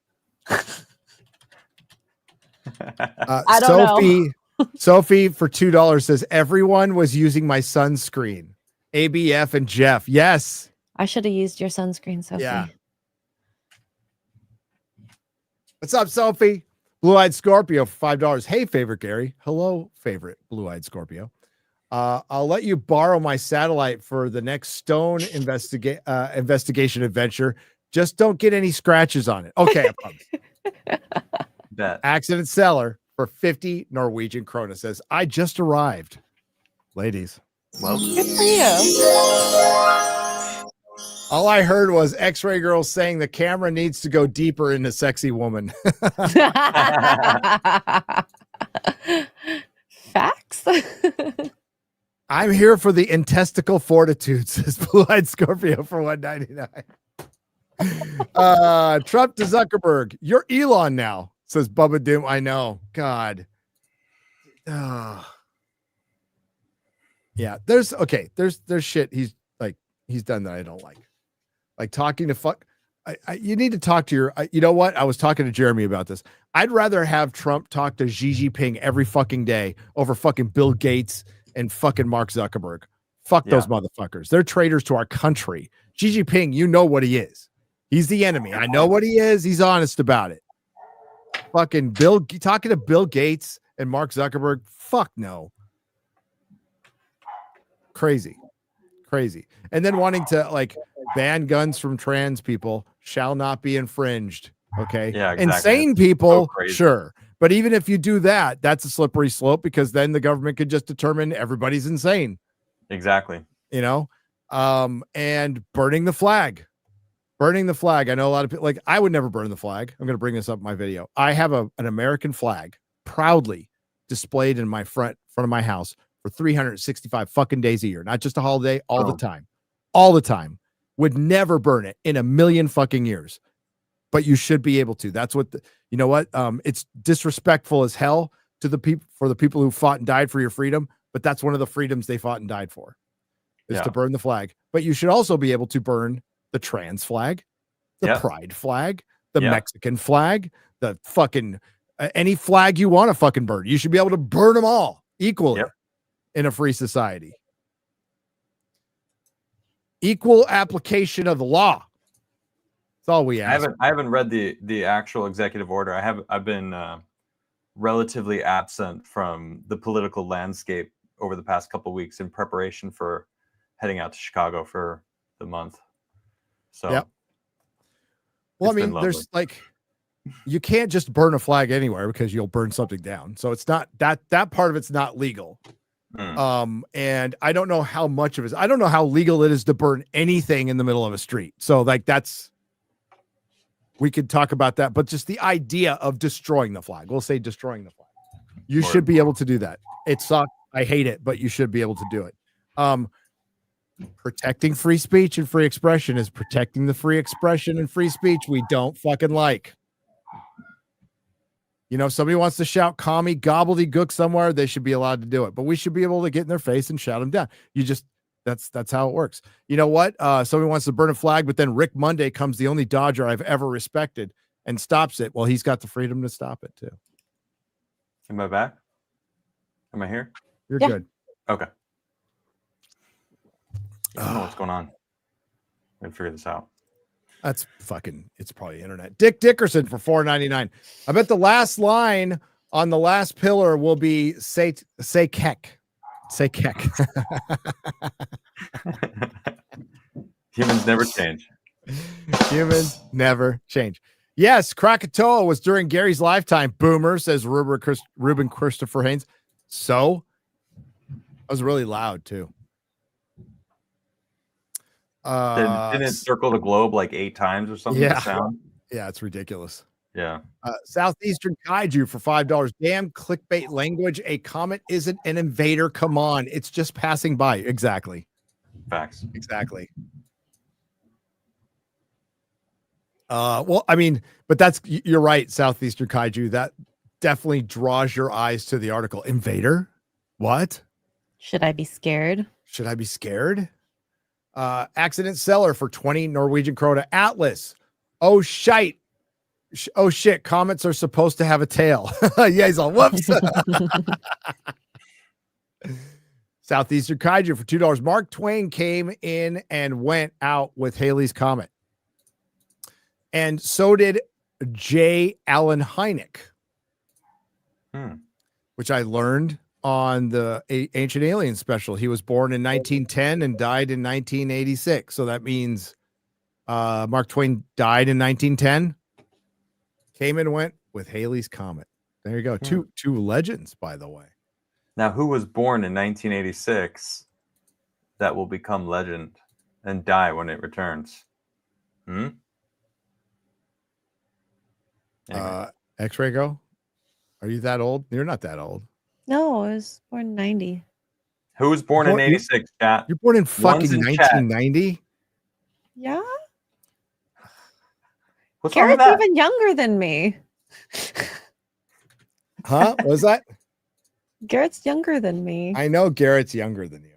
C: I don't know.
D: Sophie for $2 says everyone was using my sunscreen. ABF and Jeff. Yes.
C: I should have used your sunscreen, Sophie.
D: Yeah. What's up, Sophie? Blue-eyed Scorpio for $5. Hey, favorite Gary. Hello, favorite blue-eyed Scorpio. I'll let you borrow my satellite for the next stone investigation adventure. Just don't get any scratches on it. Okay, I promise.
E: Bet.
D: Accident Seller for 50 Norwegian krona says, I just arrived. Ladies.
E: Well,
C: Good for you.
D: All I heard was X-Ray Girl saying the camera needs to go deeper into sexy woman.
C: Facts.
D: I'm here for the intesticle fortitude, says Blue-Eyed Scorpio for $1.99. Trump to Zuckerberg. You're Elon now, says Bubba Doom. I know. God. Yeah, there's shit he's done that I don't like. Like talking to fuck. You need to talk to your. You know what? I was talking to Jeremy about this. I'd rather have Trump talk to Xi Jinping every fucking day over fucking Bill Gates and fucking Mark Zuckerberg. Fuck those motherfuckers. They're traitors to our country. Xi Jinping, you know what he is. He's the enemy. I know what he is. He's honest about it. Fucking talking to Bill Gates and Mark Zuckerberg. Fuck no. Crazy. And then wanting to like ban guns from trans people shall not be infringed. Okay.
E: Yeah, exactly.
D: Insane people,
E: So
D: sure. But even if you do that, that's a slippery slope because then the government could just determine everybody's insane.
E: Exactly.
D: You know? And burning the flag. I know a lot of people like I would never burn the flag. I'm going to bring this up in my video. I have an American flag proudly displayed in my front of my house for 365 fucking days a year, not just a holiday, all the time. Would never burn it in a million fucking years, but you should be able to. That's what you know what? It's disrespectful as hell to the people, for the people who fought and died for your freedom, but that's one of the freedoms they fought and died for is to burn the flag. But you should also be able to burn the trans flag, the pride flag, the Mexican flag, the fucking any flag you want to fucking burn. You should be able to burn them all equally in a free society. Equal application of the law. It's all we ask.
E: I haven't read the actual executive order. I've been relatively absent from the political landscape over the past couple of weeks in preparation for heading out to Chicago for the month. So,
D: Yep. Well, I mean, there's like, you can't just burn a flag anywhere because you'll burn something down. So it's not that part of it's not legal. And I don't know how much of it. I don't know how legal it is to burn anything in the middle of a street. So like we could talk about that, but just the idea of destroying the flag. We'll say destroying the flag. You should be able to do that. It sucks. I hate it, but you should be able to do it. Protecting free speech and free expression is protecting the free expression and free speech we don't fucking like. You know, if somebody wants to shout commie gobbledygook somewhere, they should be allowed to do it. But we should be able to get in their face and shout them down. That's how it works. You know what? Somebody wants to burn a flag, but then Rick Monday comes, the only Dodger I've ever respected, and stops it. Well, he's got the freedom to stop it too.
E: Am I back? Am I here?
D: You're good.
E: Okay. I don't know what's going on. I'm gonna figure this out.
D: That's fucking, it's probably internet. Dick Dickerson for $4.99. I bet the last line on the last pillar will be say kek. Say kek.
E: Humans never change.
D: Humans never change. Yes, Krakatoa was during Gary's lifetime. Boomer, says Ruben Christopher Haynes. So, that was really loud too.
E: Didn't it circle the globe like 8 times or something?
D: Yeah.
E: The sound?
D: Yeah, it's ridiculous.
E: Yeah.
D: Southeastern Kaiju for $5. Damn clickbait language. A comet isn't an invader. Come on. It's just passing by. Exactly.
E: Facts.
D: Exactly. Well, I mean, but you're right, Southeastern Kaiju. That definitely draws your eyes to the article. Invader? What?
C: Should I be scared?
D: Should I be scared? Accident seller for 20 Norwegian krona. Atlas. Oh, shite. Oh, shit. Comets are supposed to have a tail. Yeah, he's all, whoops. Southeastern Kaiju for $2. Mark Twain came in and went out with Halley's Comet. And so did J. Allen Hynek, which I learned on the Ancient Alien special. He was born in 1910 and died in 1986. So that means Mark Twain died in 1910. Came and went with Halley's Comet. There you go. Two legends, by the way.
E: Now, who was born in 1986 that will become legend and die when it returns? Anyway.
D: X-Ray Go? Are you that old? You're not that old.
C: No, I was born in 90.
E: Who was born in 86, chat?
D: You're born in fucking 1990?
C: Yeah.
E: What's wrong with
C: Garrett's
E: that?
C: even younger than me.
D: Huh? What was that?
C: Garrett's younger than me.
D: I know Garrett's younger than you.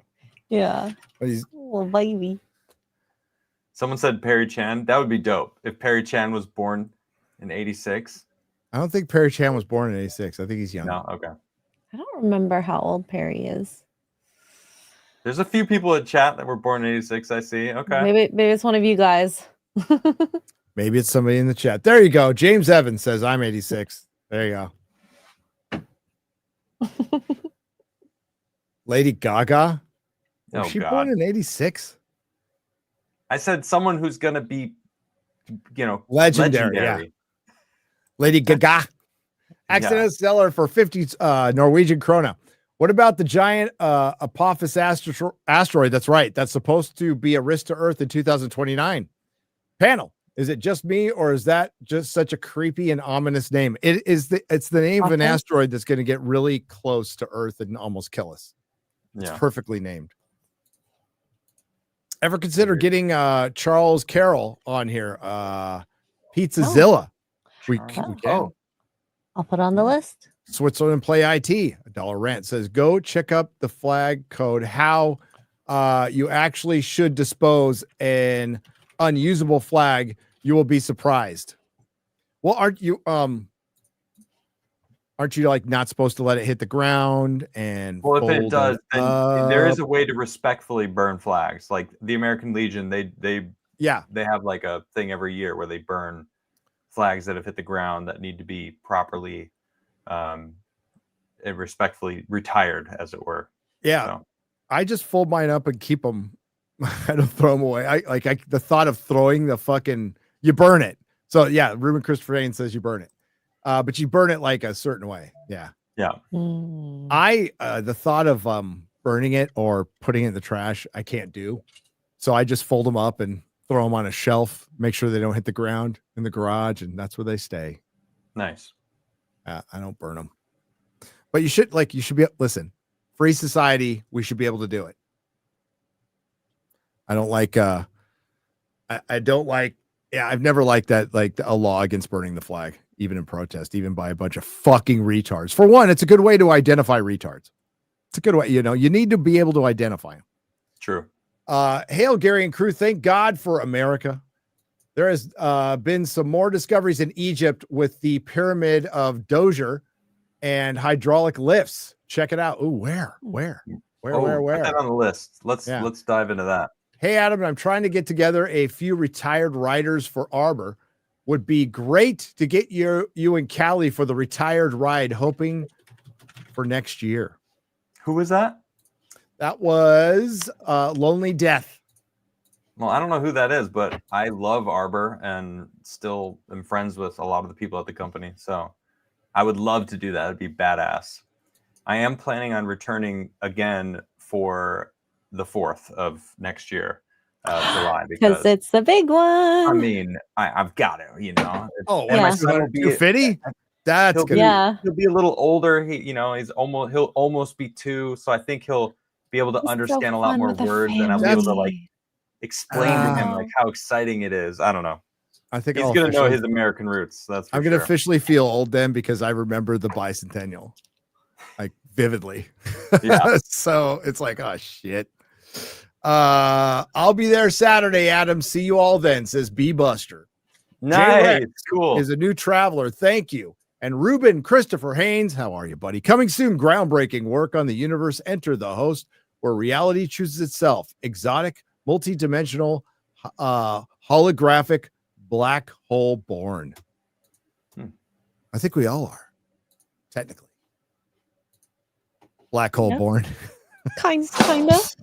C: Yeah.
D: But he's
C: Little baby.
E: Someone said Perry Chan. That would be dope if Perry Chan was born in 86.
D: I don't think Perry Chan was born in 86. I think he's young.
E: No, okay.
C: I don't remember how old Perry is.
E: There's a few people in chat that were born in 86, I see. Okay.
C: Maybe it's one of you guys.
D: Maybe it's somebody in the chat. There you go. James Evans says I'm 86. There you go. Lady Gaga. Was she born in 86?
E: I said someone who's gonna be,
D: legendary. Yeah. Lady Gaga. Accident seller for 50 Norwegian krona. What about the giant Apophis asteroid? That's right. That's supposed to be a risk to Earth in 2029. Panel. Is it just me, or is that just such a creepy and ominous name? It's the name of an asteroid that's going to get really close to Earth and almost kill us. It's perfectly named. Ever consider getting Charles Carroll on here? Pizzazilla. We can.
C: I'll put on the list.
D: Switzerland Play IT. $1 rant says, go check up the flag code. How you actually should dispose an unusable flag. You will be surprised. Well, aren't you like not supposed to let it hit the ground? And
E: well, if it does, then there is a way to respectfully burn flags. Like the American Legion, they
D: Yeah.
E: They have like a thing every year where they burn flags that have hit the ground that need to be properly and respectfully retired, as it were.
D: Yeah.
E: So,
D: I just fold mine up and keep them. I don't throw them away. The thought of throwing the fucking, you burn it. So yeah, Ruben Christopher says you burn it. But you burn it like a certain way. Yeah.
E: yeah.
D: The thought of burning it or putting it in the trash, I can't do. So I just fold them up and throw them on a shelf, make sure they don't hit the ground in the garage, and that's where they stay.
E: Nice.
D: I don't burn them. But you should listen, free society, we should be able to do it. I don't like I've never liked that, like a law against burning the flag, even in protest, even by a bunch of fucking retards. For one, it's a good way to identify retards. It's a good way, you need to be able to identify them.
E: True.
D: Hail Gary and crew, thank God for America. There has been some more discoveries in Egypt with the pyramid of Dozier and hydraulic lifts. Check it out. Ooh, where?
E: Put that on the list. Let's dive into that.
D: Hey, Adam, I'm trying to get together a few retired riders for Arbor. Would be great to get you and Callie for the retired ride, hoping for next year.
E: Who was that?
D: That was Lonely Death.
E: Well, I don't know who that is, but I love Arbor and still am friends with a lot of the people at the company. So I would love to do that. It'd be badass. I am planning on returning again for the 4th of next year, July,
C: because it's the big one.
E: I mean, I've got it,
D: Oh,
E: and my son will be
D: 250. That's good.
E: He'll be a little older. He'll almost be 2, so I think he'll be able to understand a lot more words, and I'll be able to like explain to him like how exciting it is. I don't know.
D: I think
E: he's gonna know his American roots. That's for
D: I'm gonna
E: sure.
D: officially feel old then because I remember the bicentennial like vividly.
E: Yeah.
D: So it's like, oh shit. I'll be there Saturday, Adam. See you all then, says B Buster.
E: Nice. Cool.
D: Is a new traveler. Thank you. And Ruben Christopher Haynes, how are you, buddy? Coming soon, groundbreaking work on the universe. Enter the host where reality chooses itself. Exotic, multi-dimensional, holographic, black hole born. I think we all are, technically. Black hole born.
C: Kind of.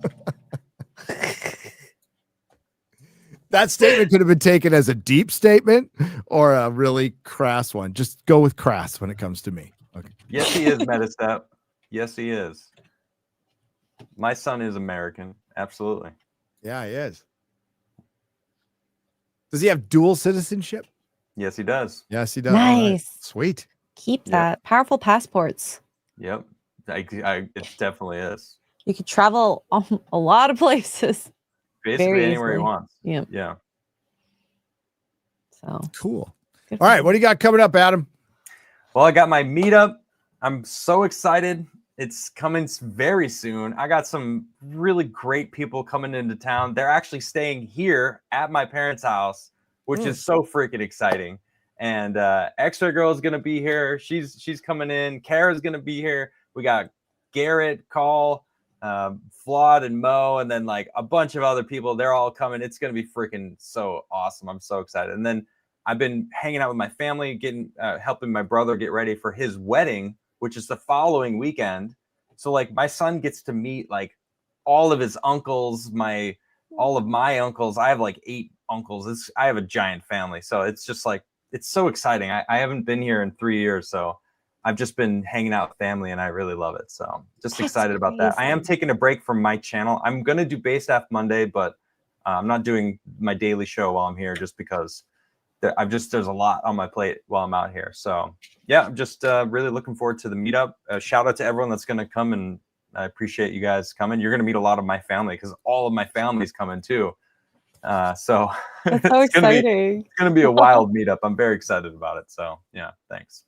D: That statement could have been taken as a deep statement or a really crass one. Just go with crass when it comes to me. Okay.
E: Yes, he is, Metastep. Yes, he is. My son is American. Absolutely.
D: Yeah, he is. Does he have dual citizenship?
E: Yes, he does.
D: Yes, he does.
C: Nice.
D: Right. Sweet.
C: Keep that. Powerful passports.
E: Yep. It definitely is.
C: You could travel a lot of places.
E: Basically anywhere he wants.
C: Yeah.
E: Yeah.
C: So
D: cool. All right. What do you got coming up, Adam?
E: Well, I got my meetup. I'm so excited. It's coming very soon. I got some really great people coming into town. They're actually staying here at my parents' house, which is so freaking exciting. And X-Ray Girl is going to be here. She's coming in. Kara's going to be here. We got Garrett, Call, Flawed, and Mo, and then like a bunch of other people. They're all coming. It's going to be freaking so awesome. I'm so excited. And then I've been hanging out with my family, helping my brother get ready for his wedding, which is the following weekend. So like my son gets to meet like all of his uncles, all of my uncles. I have like 8 uncles. I have a giant family. So it's just like, it's so exciting. I haven't been here in 3 years. So I've just been hanging out with family and I really love it. So just excited about that. I am taking a break from my channel. I'm going to do Base Staff Monday, but I'm not doing my daily show while I'm here just because there's a lot on my plate while I'm out here. So yeah, I'm just really looking forward to the meetup. Shout out to everyone that's going to come, and I appreciate you guys coming. You're going to meet a lot of my family because all of my family's coming too. So
C: that's so exciting.
E: It's going to be a wild meetup. I'm very excited about it. So yeah, thanks.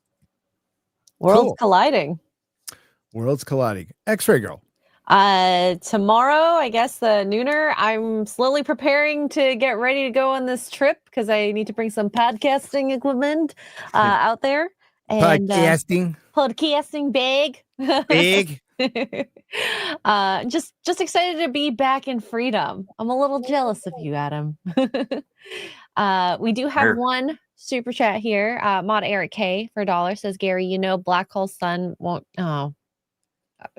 C: Worlds colliding.
D: Worlds colliding. X-Ray Girl.
C: Tomorrow, I guess the nooner, I'm slowly preparing to get ready to go on this trip because I need to bring some podcasting equipment out there. And,
D: podcasting
C: bag.
D: Big.
C: Just excited to be back in freedom. I'm a little jealous of you, Adam. We do have
E: Sure.
C: one super chat here. Mod Eric K for $1 says, Gary, you know black hole sun won't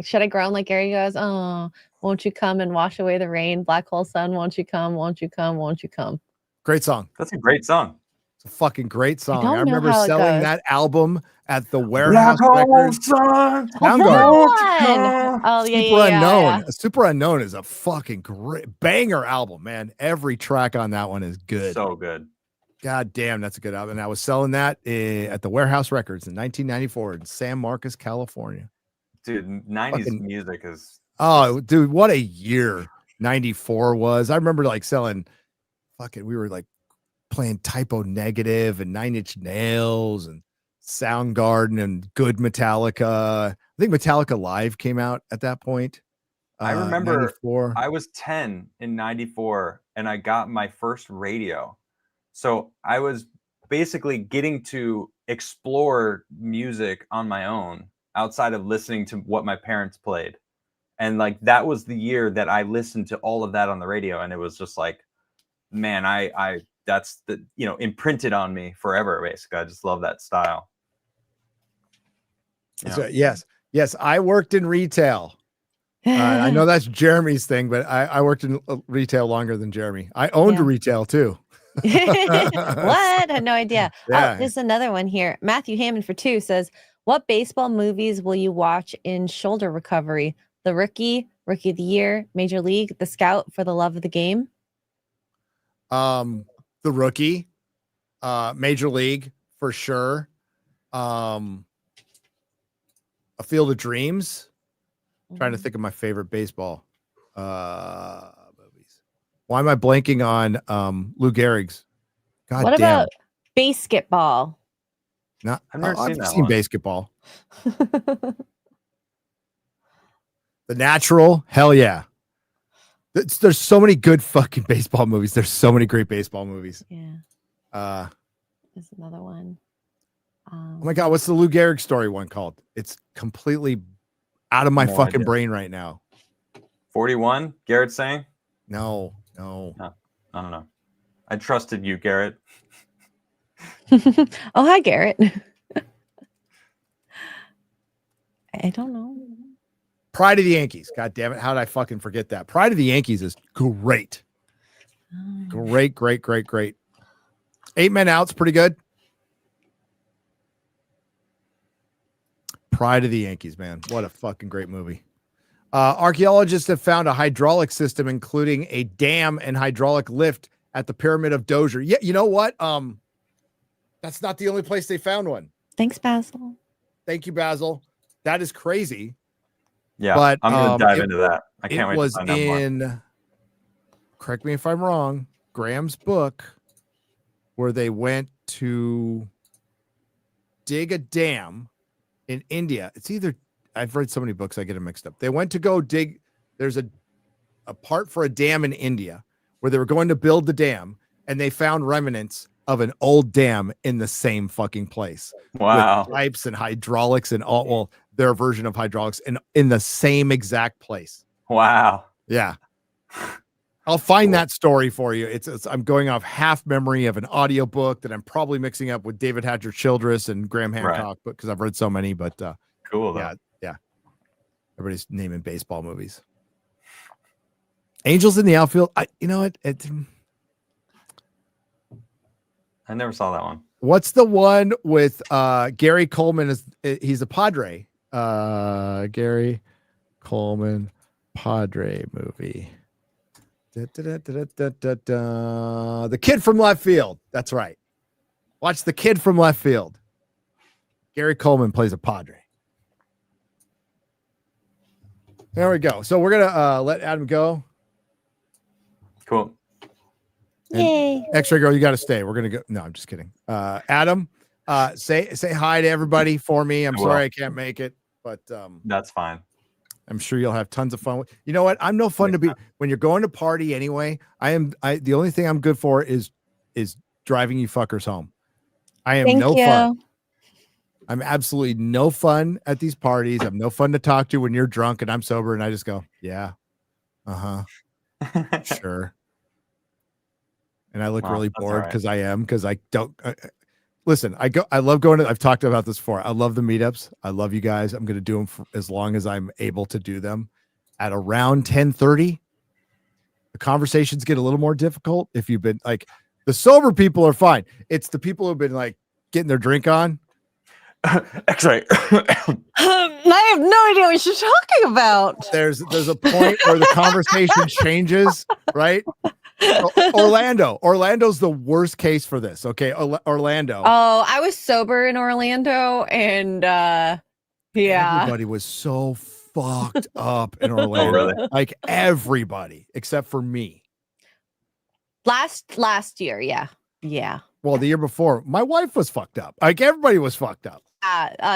C: should I groan like Gary goes, oh, won't you come and wash away the rain? Black hole sun, won't you come? Won't you come? Won't you come?
D: Great song.
E: That's a great song.
D: It's a fucking great song.
C: don't
D: I
C: know
D: remember
C: how it
D: selling
C: goes.
D: that album at the Warehouse Records.
E: Sun.
C: Oh,
D: Soundgarden.
C: that one! Oh, yeah,
D: Super
C: yeah,
D: Unknown.
C: yeah.
D: Super Unknown is a fucking great banger album, man. Every track on that one is good.
E: So good.
D: God damn, that's a good album. And I was selling that at the Warehouse Records in 1994 in San Marcos, California.
E: Dude, 90s
D: Fucking-
E: music is
D: Oh, dude, what a year 94 was. I remember like selling we were like playing Typo Negative and 9 Inch Nails and Soundgarden and good Metallica. I think Metallica Live came out at that point.
E: I remember
D: 94.
E: I was 10 in 94 and I got my first radio. So I was basically getting to explore music on my own outside of listening to what my parents played. And like that was the year that I listened to all of that on the radio. And it was just like, man, I that's the, you know, imprinted on me forever, basically. I just love that style. You know?
D: So, yes, I worked in retail. I know that's Jeremy's thing, but I worked in retail longer than Jeremy. I owned
C: Yeah.
D: retail too.
C: What? I had no idea.
D: Yeah.
C: Oh, there's another one here. Matthew Hammond for 2 says, what baseball movies will you watch in shoulder recovery? The Rookie, Rookie of the Year, Major League, The Scout, For the Love of the Game?
D: The Rookie, Major League for sure. A Field of Dreams. Trying to think of my favorite baseball movies. Why am I blanking on Lou Gehrig's? God
C: What
D: damn.
C: about basketball?
D: Not,
E: I've never seen that
D: seen
E: one.
D: basketball. The Natural, hell yeah. There's so many good fucking baseball movies. There's so many great baseball movies.
C: Yeah, there's another one.
D: Oh my God, what's the Lou Gehrig story one called? It's completely out of my
E: No
D: fucking
E: idea.
D: brain right now.
E: 41, Garrett saying?
D: No.
E: I don't know. I trusted you, Garrett.
C: Oh, hi, Garrett. I don't know.
D: Pride of the Yankees. God damn it. How did I fucking forget that? Pride of the Yankees is great. Great. 8 Men Out's pretty good. Pride of the Yankees, man. What a fucking great movie. Archaeologists have found a hydraulic system, including a dam and hydraulic lift at the Pyramid of Dozier. Yeah, you know what? That's not the only place they found one.
C: Thanks, Basil.
D: Thank you, Basil. That is crazy.
E: Yeah,
D: But,
E: I'm going to dive into that. I can't
D: It
E: wait
D: was
E: to find out more.
D: in, correct me if I'm wrong, Graham's book, where they went to dig a dam in India. It's either, I've read so many books, I get them mixed up. They went to go dig, there's a part for a dam in India where they were going to build the dam, and they found remnants of an old dam in the same fucking place.
E: Wow.
D: With pipes and hydraulics and all, well, their version of hydraulics in the same exact place.
E: Wow.
D: Yeah. I'll find
E: Cool.
D: that story for you. It's I'm going off half memory of an audiobook that I'm probably mixing up with David Hatcher Childress and Graham Hancock, but because I've read so many, but
E: Cool, though.
D: yeah. Everybody's naming baseball movies. Angels in the Outfield. You know what?
E: I never saw that one.
D: What's the one with Gary Coleman? He's a Padre. Gary Coleman Padre movie. The Kid from Left Field. That's right. Watch The Kid from Left Field. Gary Coleman plays a Padre. There we go. So we're gonna let Adam go.
E: Cool.
D: And
C: Yay.
D: X-Ray Girl, you got to stay. We're gonna go. No, I'm just kidding. Adam, say hi to everybody for me. I'm
E: I will.
D: sorry I can't make it, but
E: That's fine.
D: I'm sure you'll have tons of fun. You know what? I'm no fun to be when you're going to party anyway. The only thing I'm good for is driving you fuckers home. I am
C: Thank
D: no
C: you.
D: fun. I'm absolutely no fun at these parties. I'm no fun to talk to when you're drunk and I'm sober, and I just go, yeah, sure. And I look
E: Well,
D: really
E: that's
D: bored
E: all
D: because I am, because I don't listen. I love going to. I've talked about this before. I love the meetups. I love you guys. I'm going to do them for as long as I'm able to do them. At around 10:30, the conversations get a little more difficult. If you've been like, the sober people are fine. It's the people who've been like getting their drink on.
E: X-ray.
C: I have no idea what you're talking about.
D: There's a point where the conversation changes, right? Orlando's the worst case for this. Okay, Orlando.
C: Oh, I was sober in Orlando, and yeah,
D: everybody was so fucked up in Orlando.
E: Really?
D: Like everybody except for me.
C: last year, yeah.
D: Well, the year before, my wife was fucked up. Like everybody was fucked up.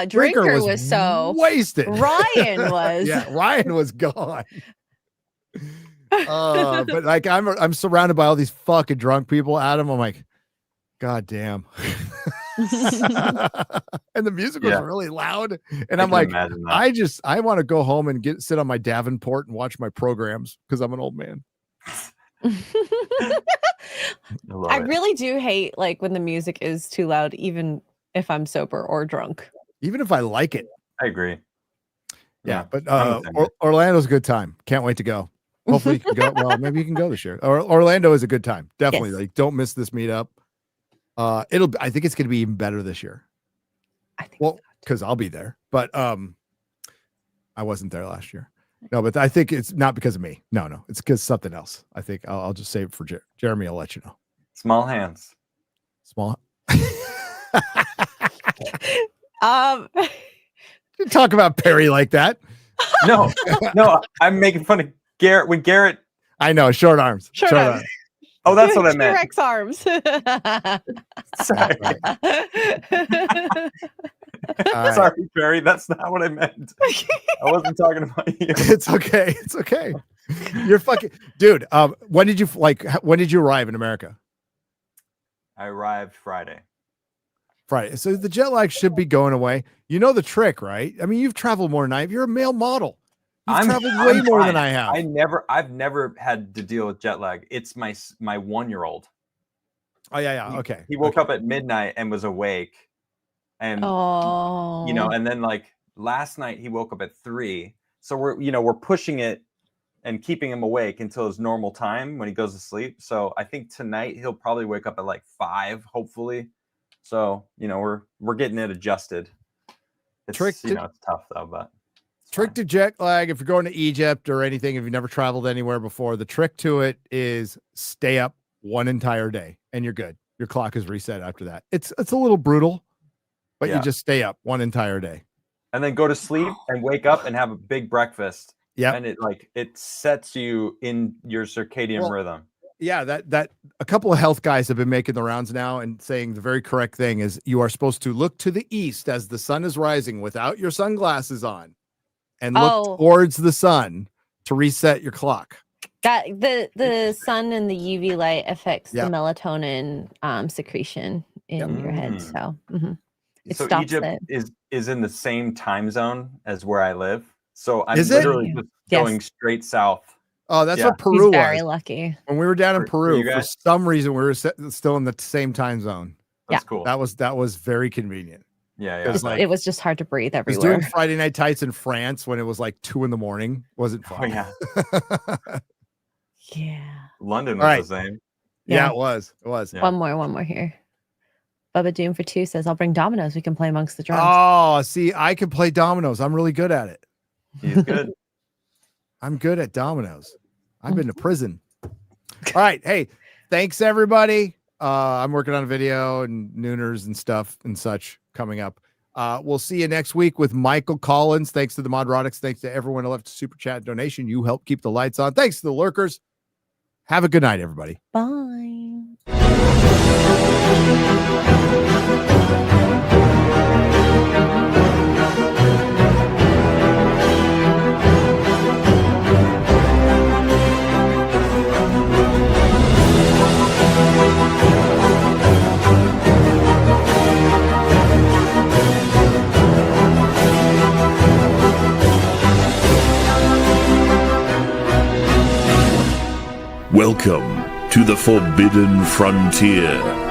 C: Drinker was so
D: wasted.
C: Ryan was.
D: Yeah, Ryan was gone. But like I'm surrounded by all these fucking drunk people. Adam, I'm like, God damn. And the music was really loud. And I'm like, I want to go home and sit on my Davenport and watch my programs because I'm an old man.
C: I really do hate like when the music is too loud, even if I'm sober or drunk.
D: Even if I like it.
E: I agree.
D: Yeah, but Orlando's a good time. Can't wait to go. Hopefully you can go. Well, maybe you can go this year. Orlando is a good time. Definitely. Yes. Like, don't miss this meetup. I think it's going to be even better this year.
C: I think
D: because I'll be there. But I wasn't there last year. No, but I think it's not because of me. No, it's because something else. I think I'll just save it for Jeremy. I'll let you know.
E: Small hands.
D: Small. Talk about Perry like that.
E: No, I'm making fun of Garrett when Garrett.
D: I know, short arms. Short arms.
E: Oh, that's what I meant.
C: T-Rex arms.
E: Sorry. Sorry, Perry. That's not what I meant. I wasn't talking about you.
D: It's okay. It's okay. You're fucking dude. When did you arrive in America?
E: I arrived Friday.
D: So the jet lag should be going away. You know the trick, right? I mean, you've traveled more than I have. You're a male model. You've traveled way more than I have.
E: I've never had to deal with jet lag. It's my 1-year-old.
D: Oh yeah. Okay.
E: He woke up at midnight and was awake. And and then like last night he woke up at 3. So we're pushing it and keeping him awake until his normal time when he goes to sleep. So I think tonight he'll probably wake up at like 5, hopefully. So, we're getting it adjusted. It's tough though, but
D: trick to jet lag. If you're going to Egypt or anything, if you've never traveled anywhere before, the trick to it is stay up one entire day and you're good. Your clock is reset after that. It's a little brutal, but you just stay up one entire day.
E: And then go to sleep and wake up and have a big breakfast.
D: Yeah.
E: And it sets you in your circadian rhythm.
D: Yeah, that a couple of health guys have been making the rounds now and saying the very correct thing is you are supposed to look to the east as the sun is rising without your sunglasses on and look towards the sun to reset your clock.
C: That the sun and the UV light affects the melatonin secretion in your head. So it stops
E: Egypt
C: it.
E: is in the same time zone as where I live. So I'm
D: just
E: going straight south.
D: Oh, that's what Peru was.
C: Very lucky.
D: When we were down in Peru, for some reason, we were still in the same time zone.
E: That's cool.
D: That was very convenient.
E: Yeah.
C: It was just hard to breathe everywhere.
D: I was doing Friday Night Tights in France when it was like 2 a.m. Wasn't fun.
E: Oh, yeah.
C: Yeah.
E: London was the same.
D: Yeah, it was.
C: Yeah. One more here. Bubba Doom for 2 says, I'll bring dominoes. We can play amongst the drums.
D: Oh, see, I can play dominoes. I'm really good at it.
E: He's good.
D: I'm good at dominoes. I've been to prison. All right. Hey, thanks everybody. I'm working on a video and nooners and stuff and such coming up. We'll see you next week with Michael Collins. Thanks to the Nerdrotics. Thanks to everyone who left a super chat donation. You help keep the lights on. Thanks to the lurkers. Have a good night, everybody.
C: Bye.
B: Welcome to the Forbidden Frontier.